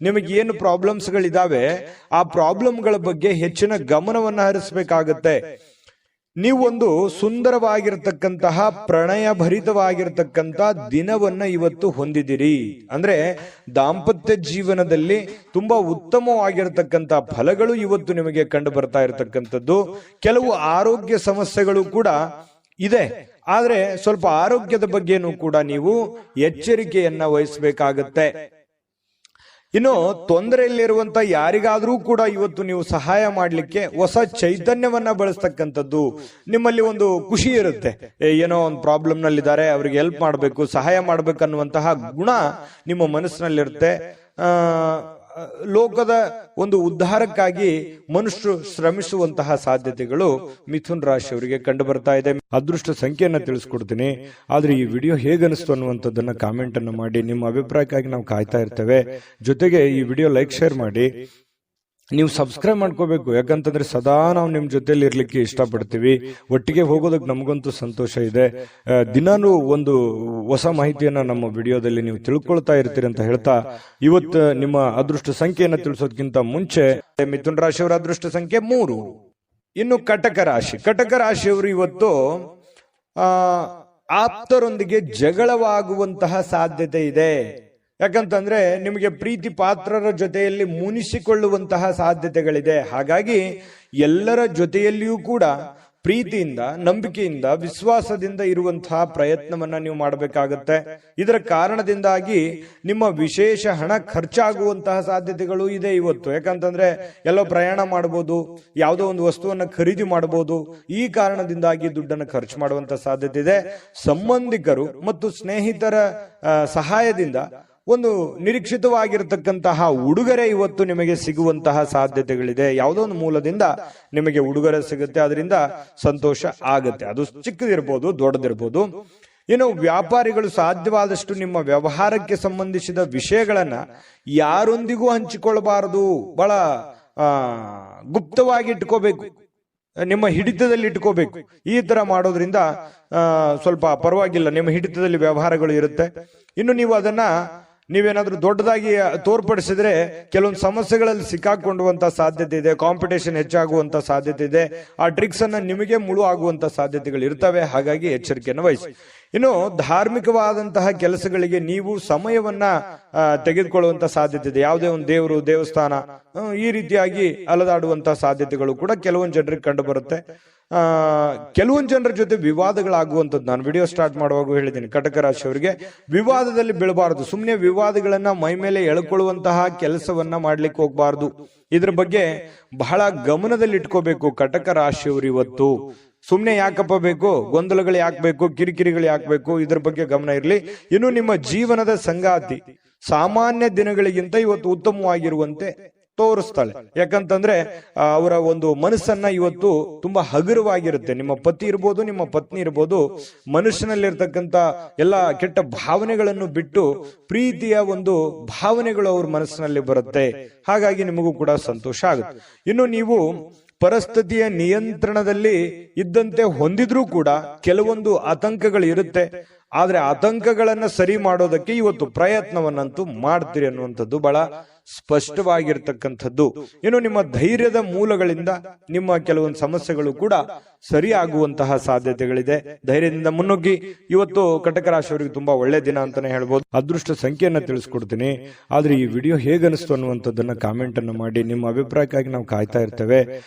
ನಿಮಗೆ ಏನು ಪ್ರಾಬ್ಲಮ್ಸ್ ಗಳಿದಾವೆ ಆ ಪ್ರಾಬ್ಲಮ್ಗಳ ಬಗ್ಗೆ ಹೆಚ್ಚಿನ ಗಮನವನ್ನ ಹರಿಸಬೇಕಾಗತ್ತೆ. ನೀವೊಂದು ಸುಂದರವಾಗಿರ್ತಕ್ಕಂತಹ ಪ್ರಣಯ ಭರಿತವಾಗಿರ್ತಕ್ಕಂಥ ದಿನವನ್ನ ಇವತ್ತು ಹೊಂದಿದಿರಿ ಅಂದ್ರೆ ದಾಂಪತ್ಯ ಜೀವನದಲ್ಲಿ ತುಂಬಾ ಉತ್ತಮವಾಗಿರ್ತಕ್ಕಂಥ ಫಲಗಳು ಇವತ್ತು ನಿಮಗೆ ಕಂಡು ಬರ್ತಾ ಇರತಕ್ಕಂಥದ್ದು. ಕೆಲವು ಆರೋಗ್ಯ ಸಮಸ್ಯೆಗಳು ಕೂಡ ಇದೆ, ಆದ್ರೆ ಸ್ವಲ್ಪ ಆರೋಗ್ಯದ ಬಗ್ಗೆನೂ ಕೂಡ ನೀವು ಎಚ್ಚರಿಕೆಯನ್ನ ವಹಿಸಬೇಕಾಗತ್ತೆ. ಇನ್ನು ತೊಂದರೆಯಲ್ಲಿರುವಂತ ಯಾರಿಗಾದ್ರೂ ಕೂಡ ಇವತ್ತು ನೀವು ಸಹಾಯ ಮಾಡ್ಲಿಕ್ಕೆ ಹೊಸ ಚೈತನ್ಯವನ್ನ ಬಳಸ್ತಕ್ಕಂಥದ್ದು. ನಿಮ್ಮಲ್ಲಿ ಒಂದು ಖುಷಿ ಇರುತ್ತೆ, ಏನೋ ಒಂದು ಪ್ರಾಬ್ಲಮ್ ನಲ್ಲಿದ್ದಾರೆ, ಅವ್ರಿಗೆ ಹೆಲ್ಪ್ ಮಾಡ್ಬೇಕು, ಸಹಾಯ ಮಾಡ್ಬೇಕನ್ನುವಂತಹ ಗುಣ ನಿಮ್ಮ ಮನಸ್ಸಿನಲ್ಲಿರುತ್ತೆ. ಲೋಕದ ಒಂದು ಉದ್ಧಾರಕ್ಕಾಗಿ ಮನುಷ್ಯರು ಶ್ರಮಿಸುವಂತಹ ಸಾಧ್ಯತೆಗಳು ಮಿಥುನ್ ರಾಶಿಯವರಿಗೆ ಕಂಡು ಬರ್ತಾ ಇದೆ. ಅದೃಷ್ಟ ಸಂಖ್ಯೆಯನ್ನ ತಿಳಿಸ್ಕೊಡ್ತೀನಿ, ಆದ್ರೆ ಈ ವಿಡಿಯೋ ಹೇಗನಿಸ್ತು ಅನ್ನುವಂಥದ್ದನ್ನ ಕಾಮೆಂಟ್ ಅನ್ನು ಮಾಡಿ. ನಿಮ್ಮ ಅಭಿಪ್ರಾಯಕ್ಕಾಗಿ ನಾವು ಕಾಯ್ತಾ ಇರ್ತೇವೆ. ಜೊತೆಗೆ ಈ ವಿಡಿಯೋ ಲೈಕ್, ಶೇರ್ ಮಾಡಿ. ನೀವು ಸಬ್ಸ್ಕ್ರೈಬ್ ಮಾಡ್ಕೋಬೇಕು, ಯಾಕಂತಂದ್ರೆ ಸದಾ ನಾವು ನಿಮ್ ಜೊತೆಲಿ ಇರ್ಲಿಕ್ಕೆ ಇಷ್ಟಪಡ್ತೀವಿ. ಒಟ್ಟಿಗೆ ಹೋಗೋದಕ್ಕೆ ನಮಗಂತೂ ಸಂತೋಷ ಇದೆ. ದಿನಾನು ಒಂದು ಹೊಸ ಮಾಹಿತಿಯನ್ನ ನಮ್ಮ ವಿಡಿಯೋದಲ್ಲಿ ನೀವು ತಿಳ್ಕೊಳ್ತಾ ಇರ್ತೀರಿ ಅಂತ ಹೇಳ್ತಾ, ಇವತ್ತು ನಿಮ್ಮ ಅದೃಷ್ಟ ಸಂಖ್ಯೆಯನ್ನ ತಿಳಿಸೋದಕ್ಕಿಂತ ಮುಂಚೆ ಮಿಥುನ್ ರಾಶಿಯವರ ಅದೃಷ್ಟ ಸಂಖ್ಯೆ 3. ಇನ್ನು ಕಟಕ ರಾಶಿ. ಕಟಕ ರಾಶಿಯವರು ಇವತ್ತು ಆಪ್ತರೊಂದಿಗೆ ಜಗಳವಾಗುವಂತಹ ಸಾಧ್ಯತೆ ಇದೆ. ಯಾಕಂತಂದ್ರೆ ನಿಮಗೆ ಪ್ರೀತಿ ಪಾತ್ರರ ಜೊತೆಯಲ್ಲಿ ಮುನಿಸಿಕೊಳ್ಳುವಂತಹ ಸಾಧ್ಯತೆಗಳಿದೆ. ಹಾಗಾಗಿ ಎಲ್ಲರ ಜೊತೆಯಲ್ಲಿಯೂ ಕೂಡ ಪ್ರೀತಿಯಿಂದ, ನಂಬಿಕೆಯಿಂದ, ವಿಶ್ವಾಸದಿಂದ ಇರುವಂತಹ ಪ್ರಯತ್ನವನ್ನ ನೀವು ಮಾಡಬೇಕಾಗತ್ತೆ. ಇದರ ಕಾರಣದಿಂದಾಗಿ ನಿಮ್ಮ ವಿಶೇಷ ಹಣ ಖರ್ಚಾಗುವಂತಹ ಸಾಧ್ಯತೆಗಳು ಇದೆ ಇವತ್ತು. ಯಾಕಂತಂದ್ರೆ ಎಲ್ಲೋ ಪ್ರಯಾಣ ಮಾಡಬಹುದು, ಯಾವುದೋ ಒಂದು ವಸ್ತುವನ್ನ ಖರೀದಿ ಮಾಡಬಹುದು. ಈ ಕಾರಣದಿಂದಾಗಿ ದುಡ್ಡನ್ನು ಖರ್ಚು ಮಾಡುವಂತಹ ಸಾಧ್ಯತೆ ಇದೆ. ಸಂಬಂಧಿಕರು ಮತ್ತು ಸ್ನೇಹಿತರ ಸಹಾಯದಿಂದ ಒಂದು ನಿರೀಕ್ಷಿತವಾಗಿರತಕ್ಕಂತಹ ಉಡುಗೊರೆ ಇವತ್ತು ನಿಮಗೆ ಸಿಗುವಂತಹ ಸಾಧ್ಯತೆಗಳಿದೆ. ಯಾವುದೋ ಒಂದು ಮೂಲದಿಂದ ನಿಮಗೆ ಉಡುಗೊರೆ ಸಿಗುತ್ತೆ, ಅದರಿಂದ ಸಂತೋಷ ಆಗುತ್ತೆ. ಅದು ಚಿಕ್ಕದಿರ್ಬೋದು, ದೊಡ್ಡದಿರ್ಬೋದು. ಇನ್ನು ವ್ಯಾಪಾರಿಗಳು ಸಾಧ್ಯವಾದಷ್ಟು ನಿಮ್ಮ ವ್ಯವಹಾರಕ್ಕೆ ಸಂಬಂಧಿಸಿದ ವಿಷಯಗಳನ್ನ ಯಾರೊಂದಿಗೂ ಹಂಚಿಕೊಳ್ಳಬಾರದು. ಬಹಳ ಗುಪ್ತವಾಗಿ ಇಟ್ಕೋಬೇಕು, ನಿಮ್ಮ ಹಿಡಿತದಲ್ಲಿ ಇಟ್ಕೋಬೇಕು. ಈ ತರ ಮಾಡೋದ್ರಿಂದ ಸ್ವಲ್ಪ ಪರವಾಗಿಲ್ಲ, ನಿಮ್ಮ ಹಿಡಿತದಲ್ಲಿ ವ್ಯವಹಾರಗಳು ಇರುತ್ತೆ. ಇನ್ನು ನೀವು ಅದನ್ನ ನೀವೇನಾದ್ರೂ ದೊಡ್ಡದಾಗಿ ತೋರ್ಪಡಿಸಿದ್ರೆ ಕೆಲವೊಂದು ಸಮಸ್ಯೆಗಳಲ್ಲಿ ಸಿಕ್ಕಾಕೊಳ್ಳುವಂತ ಸಾಧ್ಯತೆ ಇದೆ. ಕಾಂಪಿಟೇಷನ್ ಹೆಚ್ಚಾಗುವಂತ ಸಾಧ್ಯತೆ ಇದೆ. ಆ ಟ್ರಿಕ್ಸ್ ಅನ್ನ ನಿಮಗೆ ಮುಳು ಆಗುವಂತ ಸಾಧ್ಯತೆಗಳು ಇರ್ತವೆ. ಹಾಗಾಗಿ ಎಚ್ಚರಿಕೆಯನ್ನು ವಹಿಸಿ. ಇನ್ನು ಧಾರ್ಮಿಕವಾದಂತಹ ಕೆಲಸಗಳಿಗೆ ನೀವು ಸಮಯವನ್ನ ತೆಗೆದುಕೊಳ್ಳುವಂತ ಸಾಧ್ಯತೆ ಇದೆ. ಯಾವುದೇ ಒಂದು ದೇವರು, ದೇವಸ್ಥಾನ ಈ ರೀತಿಯಾಗಿ ಅಲದಾಡುವಂತಹ ಸಾಧ್ಯತೆಗಳು ಕೂಡ ಕೆಲವೊಂದು ಜನರಿಗೆ ಕಂಡು ಬರುತ್ತೆ. ಕೆಲವೊಂದು ಜನರ ಜೊತೆ ವಿವಾದಗಳಾಗುವಂಥದ್ದು ನಾನು ವಿಡಿಯೋ ಸ್ಟಾರ್ಟ್ ಮಾಡುವಾಗ ಹೇಳಿದ್ದೀನಿ. ಕಟಕ ರಾಶಿಯವರಿಗೆ ವಿವಾದದಲ್ಲಿ ಬೀಳಬಾರದು. ಸುಮ್ಮನೆ ವಿವಾದಗಳನ್ನ ಮೈ ಮೇಲೆ ಎಳ್ಕೊಳ್ಳುವಂತಹ ಕೆಲಸವನ್ನ ಮಾಡ್ಲಿಕ್ಕೆ ಹೋಗ್ಬಾರ್ದು. ಇದ್ರ ಬಗ್ಗೆ ಬಹಳ ಗಮನದಲ್ಲಿ ಇಟ್ಕೋಬೇಕು ಕಟಕ ರಾಶಿಯವರು. ಇವತ್ತು ಸುಮ್ನೆ ಯಾಕಪ್ಪ ಬೇಕು, ಗೊಂದಲಗಳು ಯಾಕೆ ಬೇಕು, ಕಿರಿಕಿರಿಗಳು ಯಾಕೆ ಬೇಕು, ಇದ್ರ ಬಗ್ಗೆ ಗಮನ ಇರಲಿ. ಇನ್ನು ನಿಮ್ಮ ಜೀವನದ ಸಂಗಾತಿ ಸಾಮಾನ್ಯ ದಿನಗಳಿಗಿಂತ ಇವತ್ತು ಉತ್ತಮವಾಗಿರುವಂತೆ ತೋರಿಸ್ತಾಳೆ. ಯಾಕಂತಂದ್ರೆ ಅವರ ಒಂದು ಮನಸ್ಸನ್ನ ಇವತ್ತು ತುಂಬಾ ಹಗುರವಾಗಿರುತ್ತೆ. ನಿಮ್ಮ ಪತಿ ಇರ್ಬೋದು, ನಿಮ್ಮ ಪತ್ನಿ ಇರ್ಬೋದು, ಮನುಷ್ಯನಲ್ಲಿರ್ತಕ್ಕಂಥ ಎಲ್ಲ ಕೆಟ್ಟ ಭಾವನೆಗಳನ್ನು ಬಿಟ್ಟು ಪ್ರೀತಿಯ ಒಂದು ಭಾವನೆಗಳು ಅವ್ರ ಮನಸ್ಸಿನಲ್ಲಿ ಬರುತ್ತೆ. ಹಾಗಾಗಿ ನಿಮಗೂ ಕೂಡ ಸಂತೋಷ ಆಗುತ್ತೆ. ಇನ್ನು ನೀವು ಪರಿಸ್ಥಿತಿಯ ನಿಯಂತ್ರಣದಲ್ಲಿ ಇದ್ದಂತೆ ಹೊಂದಿದ್ರೂ ಕೂಡ ಕೆಲವೊಂದು ಆತಂಕಗಳು ಇರುತ್ತೆ. ಆದ್ರೆ ಆತಂಕಗಳನ್ನ ಸರಿ ಮಾಡೋದಕ್ಕೆ ಇವತ್ತು ಪ್ರಯತ್ನವನ್ನಂತೂ ಮಾಡ್ತೀರಿ ಅನ್ನುವಂಥದ್ದು ಬಹಳ ಸ್ಪಷ್ಟವಾಗಿರ್ತಕ್ಕಂಥದ್ದು. ಇನ್ನು ನಿಮ್ಮ ಧೈರ್ಯದ ಮೂಲಗಳಿಂದ ನಿಮ್ಮ ಕೆಲವೊಂದು ಸಮಸ್ಯೆಗಳು ಕೂಡ ಸರಿಯಾಗುವಂತಹ ಸಾಧ್ಯತೆಗಳಿದೆ. ಧೈರ್ಯದಿಂದ ಮುನ್ನುಗ್ಗಿ. ಇವತ್ತು ಕಟಕ ರಾಶಿಯವರಿಗೆ ತುಂಬಾ ಒಳ್ಳೆ ದಿನ ಅಂತಾನೆ ಹೇಳ್ಬೋದು. ಅದೃಷ್ಟ ಸಂಖ್ಯೆಯನ್ನ ತಿಳಿಸ್ಕೊಡ್ತೀನಿ. ಆದ್ರೆ ಈ ವಿಡಿಯೋ ಹೇಗನಿಸ್ತು ಅನ್ನುವಂಥದ್ದನ್ನ ಕಾಮೆಂಟ್ ಅನ್ನು ಮಾಡಿ. ನಿಮ್ಮ ಅಭಿಪ್ರಾಯಕ್ಕಾಗಿ ನಾವು ಕಾಯ್ತಾ ಇರ್ತೇವೆ.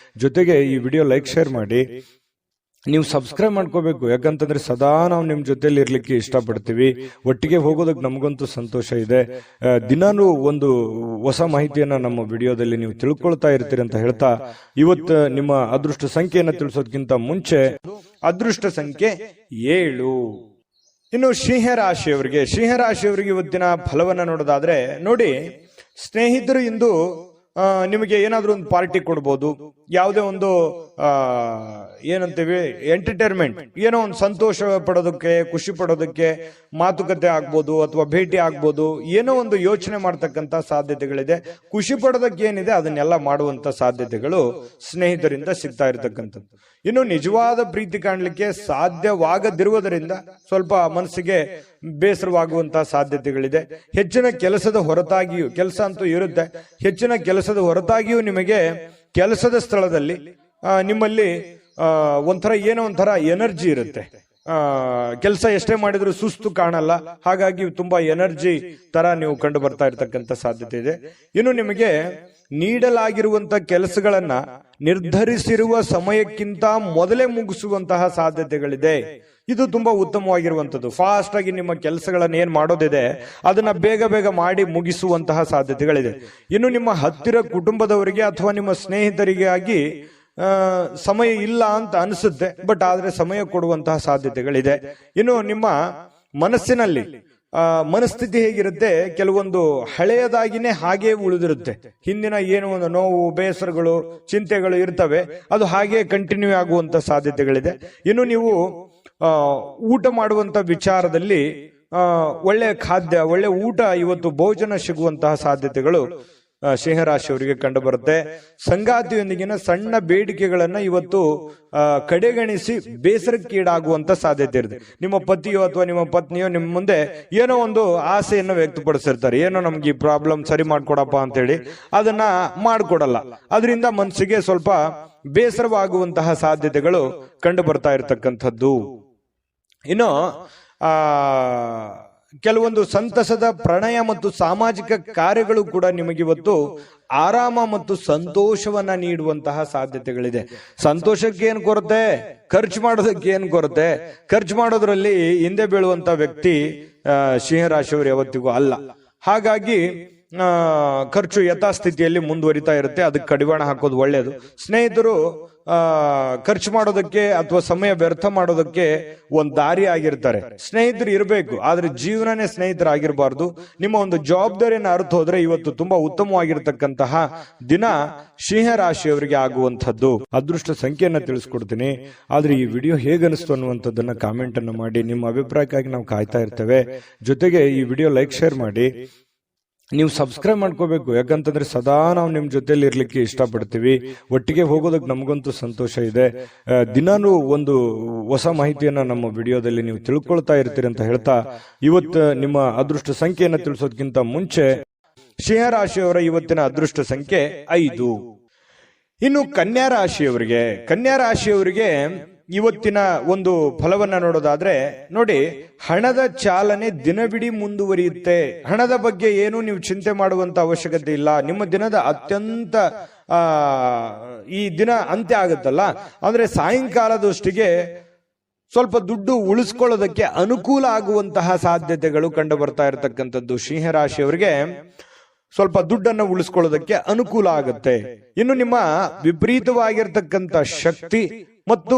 ಜೊತೆಗೆ ಈ ವಿಡಿಯೋ ಲೈಕ್ ಶೇರ್ ಮಾಡಿ. ನೀವು ಸಬ್ಸ್ಕ್ರೈಬ್ ಮಾಡ್ಕೋಬೇಕು, ಯಾಕಂತಂದ್ರೆ ಸದಾ ನಾವು ನಿಮ್ ಜೊತೆಲಿ ಇರ್ಲಿಕ್ಕೆ ಇಷ್ಟಪಡ್ತೀವಿ. ಒಟ್ಟಿಗೆ ಹೋಗೋದಕ್ಕೆ ನಮಗಂತೂ ಸಂತೋಷ ಇದೆ. ದಿನಾನು ಒಂದು ಹೊಸ ಮಾಹಿತಿಯನ್ನ ನಮ್ಮ ವಿಡಿಯೋದಲ್ಲಿ ನೀವು ತಿಳ್ಕೊಳ್ತಾ ಇರ್ತೀರಿ ಅಂತ ಹೇಳ್ತಾ, ಇವತ್ತು ನಿಮ್ಮ ಅದೃಷ್ಟ ಸಂಖ್ಯೆಯನ್ನ ತಿಳಿಸೋದಕ್ಕಿಂತ ಮುಂಚೆ ಅದೃಷ್ಟ ಸಂಖ್ಯೆ 7. ಇನ್ನು ಸಿಂಹರಾಶಿಯವರಿಗೆ ಇವತ್ತಿನ ಫಲವನ್ನ ನೋಡೋದಾದ್ರೆ ನೋಡಿ, ಸ್ನೇಹಿತರು ಇಂದು ನಿಮಗೆ ಏನಾದ್ರೂ ಒಂದು ಪಾರ್ಟಿ ಕೊಡ್ಬೋದು. ಯಾವುದೇ ಒಂದು ಏನಂತೀವಿ ಎಂಟರ್ಟೈನ್ಮೆಂಟ್, ಏನೋ ಒಂದು ಸಂತೋಷ ಪಡೋದಕ್ಕೆ, ಖುಷಿ ಪಡೋದಕ್ಕೆ ಮಾತುಕತೆ ಆಗ್ಬೋದು ಅಥವಾ ಭೇಟಿ ಆಗ್ಬೋದು. ಏನೋ ಒಂದು ಯೋಚನೆ ಮಾಡ್ತಕ್ಕಂತ ಸಾಧ್ಯತೆಗಳಿದೆ. ಖುಷಿ ಪಡೋದಕ್ಕೆ ಏನಿದೆ ಅದನ್ನೆಲ್ಲ ಮಾಡುವಂತ ಸಾಧ್ಯತೆಗಳು ಸ್ನೇಹಿತರಿಂದ ಸಿಗ್ತಾ ಇರತಕ್ಕಂಥದ್ದು. ಇನ್ನು ನಿಜವಾದ ಪ್ರೀತಿ ಕಾಣಲಿಕ್ಕೆ ಸಾಧ್ಯವಾಗದಿರುವುದರಿಂದ ಸ್ವಲ್ಪ ಮನಸ್ಸಿಗೆ ಬೇಸರವಾಗುವಂತಹ ಸಾಧ್ಯತೆಗಳಿದೆ. ಹೆಚ್ಚಿನ ಕೆಲಸದ ಹೊರತಾಗಿಯೂ, ಕೆಲಸ ಅಂತೂ ಇರುತ್ತೆ, ಹೆಚ್ಚಿನ ಕೆಲಸದ ಹೊರತಾಗಿಯೂ ನಿಮಗೆ ಕೆಲಸದ ಸ್ಥಳದಲ್ಲಿ ನಿಮ್ಮಲ್ಲಿ ಏನೋ ಒಂಥರ ಎನರ್ಜಿ ಇರುತ್ತೆ. ಕೆಲಸ ಎಷ್ಟೇ ಮಾಡಿದ್ರು ಸುಸ್ತು ಕಾಣಲ್ಲ. ಹಾಗಾಗಿ ತುಂಬಾ ಎನರ್ಜಿ ತರ ನೀವು ಕಂಡು ಬರ್ತಾ ಇರತಕ್ಕಂತ ಸಾಧ್ಯತೆ ಇದೆ. ಇನ್ನು ನಿಮಗೆ ನೀಡಲಾಗಿರುವಂತ ಕೆಲಸಗಳನ್ನ ನಿರ್ಧರಿಸಿರುವ ಸಮಯಕ್ಕಿಂತ ಮೊದಲೇ ಮುಗಿಸುವಂತಹ ಸಾಧ್ಯತೆಗಳಿದೆ. ಇದು ತುಂಬಾ ಉತ್ತಮವಾಗಿರುವಂತದ್ದು. ಫಾಸ್ಟ್ ಆಗಿ ನಿಮ್ಮ ಕೆಲಸಗಳನ್ನ ಏನ್ ಮಾಡೋದಿದೆ ಅದನ್ನ ಬೇಗ ಮಾಡಿ ಮುಗಿಸುವಂತಹ ಸಾಧ್ಯತೆಗಳಿದೆ. ಇನ್ನು ನಿಮ್ಮ ಹತ್ತಿರ ಕುಟುಂಬದವರಿಗೆ ಅಥವಾ ನಿಮ್ಮ ಸ್ನೇಹಿತರಿಗಾಗಿ ಸಮಯ ಇಲ್ಲ ಅಂತ ಅನಿಸುತ್ತೆ, ಬಟ್ ಆದ್ರೆ ಸಮಯ ಕೊಡುವಂತಹ ಸಾಧ್ಯತೆಗಳಿದೆ. ಇನ್ನು ನಿಮ್ಮ ಮನಸ್ಸಿನಲ್ಲಿ ಮನಸ್ಥಿತಿ ಹೇಗಿರುತ್ತೆ, ಕೆಲವೊಂದು ಹಳೆಯದಾಗಿನೇ ಹಾಗೆ ಉಳಿದಿರುತ್ತೆ. ಹಿಂದಿನ ಏನೋ ಒಂದು ನೋವು, ಬೇಸರಗಳು, ಚಿಂತೆಗಳು ಇರ್ತವೆ, ಅದು ಹಾಗೆ ಕಂಟಿನ್ಯೂ ಆಗುವಂತ ಸಾಧ್ಯತೆಗಳಿದೆ. ಇನ್ನು ನೀವು ಊಟ ಮಾಡುವಂತ ವಿಚಾರದಲ್ಲಿ ಒಳ್ಳೆ ಖಾದ್ಯ, ಒಳ್ಳೆ ಊಟ, ಇವತ್ತು ಭೋಜನ ಸಿಗುವಂತಹ ಸಾಧ್ಯತೆಗಳು ಸಿಂಹರಾಶಿಯವರಿಗೆ ಕಂಡು ಬರುತ್ತೆ. ಸಂಗಾತಿಯೊಂದಿಗಿನ ಸಣ್ಣ ಬೇಡಿಕೆಗಳನ್ನ ಇವತ್ತು ಕಡೆಗಣಿಸಿ ಬೇಸರಕ್ಕೀಡಾಗುವಂತ ಸಾಧ್ಯತೆ ಇರುತ್ತೆ. ನಿಮ್ಮ ಪತಿಯೋ ಅಥವಾ ನಿಮ್ಮ ಪತ್ನಿಯೋ ನಿಮ್ಮ ಮುಂದೆ ಏನೋ ಒಂದು ಆಸೆಯನ್ನು ವ್ಯಕ್ತಪಡಿಸಿರ್ತಾರೆ, ಏನೋ ನಮ್ಗೆ ಈ ಪ್ರಾಬ್ಲಮ್ ಸರಿ ಮಾಡ್ಕೊಡಪ್ಪ ಅಂತೇಳಿ, ಅದನ್ನ ಮಾಡ್ಕೊಡಲ್ಲ. ಅದರಿಂದ ಮನಸ್ಸಿಗೆ ಸ್ವಲ್ಪ ಬೇಸರವಾಗುವಂತಹ ಸಾಧ್ಯತೆಗಳು ಕಂಡು ಬರ್ತಾ ಇರತಕ್ಕಂಥದ್ದು. ಇನ್ನು ಕೆಲವೊಂದು ಸಂತಸದ ಪ್ರಣಯ ಮತ್ತು ಸಾಮಾಜಿಕ ಕಾರ್ಯಗಳು ಕೂಡ ನಿಮಗಿವತ್ತು ಆರಾಮ ಮತ್ತು ಸಂತೋಷವನ್ನ ನೀಡುವಂತಹ ಸಾಧ್ಯತೆಗಳಿದೆ. ಸಂತೋಷಕ್ಕೆ ಏನ್ ಕೊರತೆ, ಖರ್ಚು ಮಾಡೋದಕ್ಕೆ ಏನ್ ಕೊರತೆ. ಖರ್ಚು ಮಾಡೋದ್ರಲ್ಲಿ ಹಿಂದೆ ಬೀಳುವಂತ ವ್ಯಕ್ತಿ ಸಿಂಹರಾಶಿಯವರು ಯಾವತ್ತಿಗೂ ಅಲ್ಲ. ಹಾಗಾಗಿ ಖರ್ಚು ಯಥಾಸ್ಥಿತಿಯಲ್ಲಿ ಮುಂದುವರಿತಾ ಇರುತ್ತೆ. ಅದಕ್ಕೆ ಕಡಿವಾಣ ಹಾಕೋದು ಒಳ್ಳೆಯದು. ಸ್ನೇಹಿತರು ಖರ್ಚು ಮಾಡೋದಕ್ಕೆ ಅಥವಾ ಸಮಯ ವ್ಯರ್ಥ ಮಾಡೋದಕ್ಕೆ ಒಂದು ದಾರಿ ಆಗಿರ್ತಾರೆ. ಸ್ನೇಹಿತರು ಇರಬೇಕು, ಆದ್ರೆ ಜೀವನನೇ ಸ್ನೇಹಿತರಾಗಿರ್ಬಾರ್ದು. ನಿಮ್ಮ ಒಂದು ಜವಾಬ್ದಾರಿಯನ್ನು ಅರ್ಥ ಹೋದ್ರೆ ಇವತ್ತು ತುಂಬಾ ಉತ್ತಮವಾಗಿರ್ತಕ್ಕಂತಹ ದಿನ ಸಿಂಹರಾಶಿಯವರಿಗೆ ಆಗುವಂಥದ್ದು. ಅದೃಷ್ಟ ಸಂಖ್ಯೆಯನ್ನ ತಿಳಿಸ್ಕೊಡ್ತೀನಿ. ಆದ್ರೆ ಈ ವಿಡಿಯೋ ಹೇಗನಿಸ್ತು ಅನ್ನುವಂಥದ್ದನ್ನ ಕಾಮೆಂಟ್ ಅನ್ನು ಮಾಡಿ. ನಿಮ್ಮ ಅಭಿಪ್ರಾಯಕ್ಕಾಗಿ ನಾವು ಕಾಯ್ತಾ ಇರ್ತೇವೆ. ಜೊತೆಗೆ ಈ ವಿಡಿಯೋ ಲೈಕ್ ಶೇರ್ ಮಾಡಿ. ನೀವು ಸಬ್ಸ್ಕ್ರೈಬ್ ಮಾಡ್ಕೋಬೇಕು, ಯಾಕಂತಂದ್ರೆ ಸದಾ ನಾವು ನಿಮ್ ಜೊತೆಲಿ ಇರ್ಲಿಕ್ಕೆ ಇಷ್ಟಪಡ್ತೀವಿ. ಒಟ್ಟಿಗೆ ಹೋಗೋದಕ್ಕೆ ನಮಗಂತೂ ಸಂತೋಷ ಇದೆ. ದಿನಾನು ಒಂದು ಹೊಸ ಮಾಹಿತಿಯನ್ನ ನಮ್ಮ ವಿಡಿಯೋದಲ್ಲಿ ನೀವು ತಿಳ್ಕೊಳ್ತಾ ಇರ್ತೀರಿ ಅಂತ ಹೇಳ್ತಾ, ಇವತ್ತು ನಿಮ್ಮ ಅದೃಷ್ಟ ಸಂಖ್ಯೆಯನ್ನ ತಿಳಿಸೋದಕ್ಕಿಂತ ಮುಂಚೆ ಸಿಂಹರಾಶಿಯವರ ಇವತ್ತಿನ ಅದೃಷ್ಟ ಸಂಖ್ಯೆ 5. ಇನ್ನು ಕನ್ಯಾ ರಾಶಿಯವರಿಗೆ ಇವತ್ತಿನ ಒಂದು ಫಲವನ್ನ ನೋಡೋದಾದ್ರೆ ನೋಡಿ, ಹಣದ ಚಾಲನೆ ದಿನವಿಡೀ ಮುಂದುವರಿಯುತ್ತೆ. ಹಣದ ಬಗ್ಗೆ ಏನು ನೀವು ಚಿಂತೆ ಮಾಡುವಂತ ಅವಶ್ಯಕತೆ ಇಲ್ಲ. ನಿಮ್ಮ ದಿನದ ಅತ್ಯಂತ ಈ ದಿನ ಅಂತ್ಯ ಆಗುತ್ತಲ್ಲ, ಅಂದ್ರೆ ಸಾಯಂಕಾಲದಷ್ಟಿಗೆ ಸ್ವಲ್ಪ ದುಡ್ಡು ಉಳಿಸ್ಕೊಳ್ಳೋದಕ್ಕೆ ಅನುಕೂಲ ಆಗುವಂತಹ ಸಾಧ್ಯತೆಗಳು ಕಂಡು ಬರ್ತಾ ಇರತಕ್ಕಂಥದ್ದು. ಸಿಂಹರಾಶಿಯವರಿಗೆ ಸ್ವಲ್ಪ ದುಡ್ಡನ್ನು ಉಳಿಸ್ಕೊಳ್ಳೋದಕ್ಕೆ ಅನುಕೂಲ ಆಗುತ್ತೆ. ಇನ್ನು ನಿಮ್ಮ ವಿಪರೀತವಾಗಿರ್ತಕ್ಕಂಥ ಶಕ್ತಿ ಮತ್ತು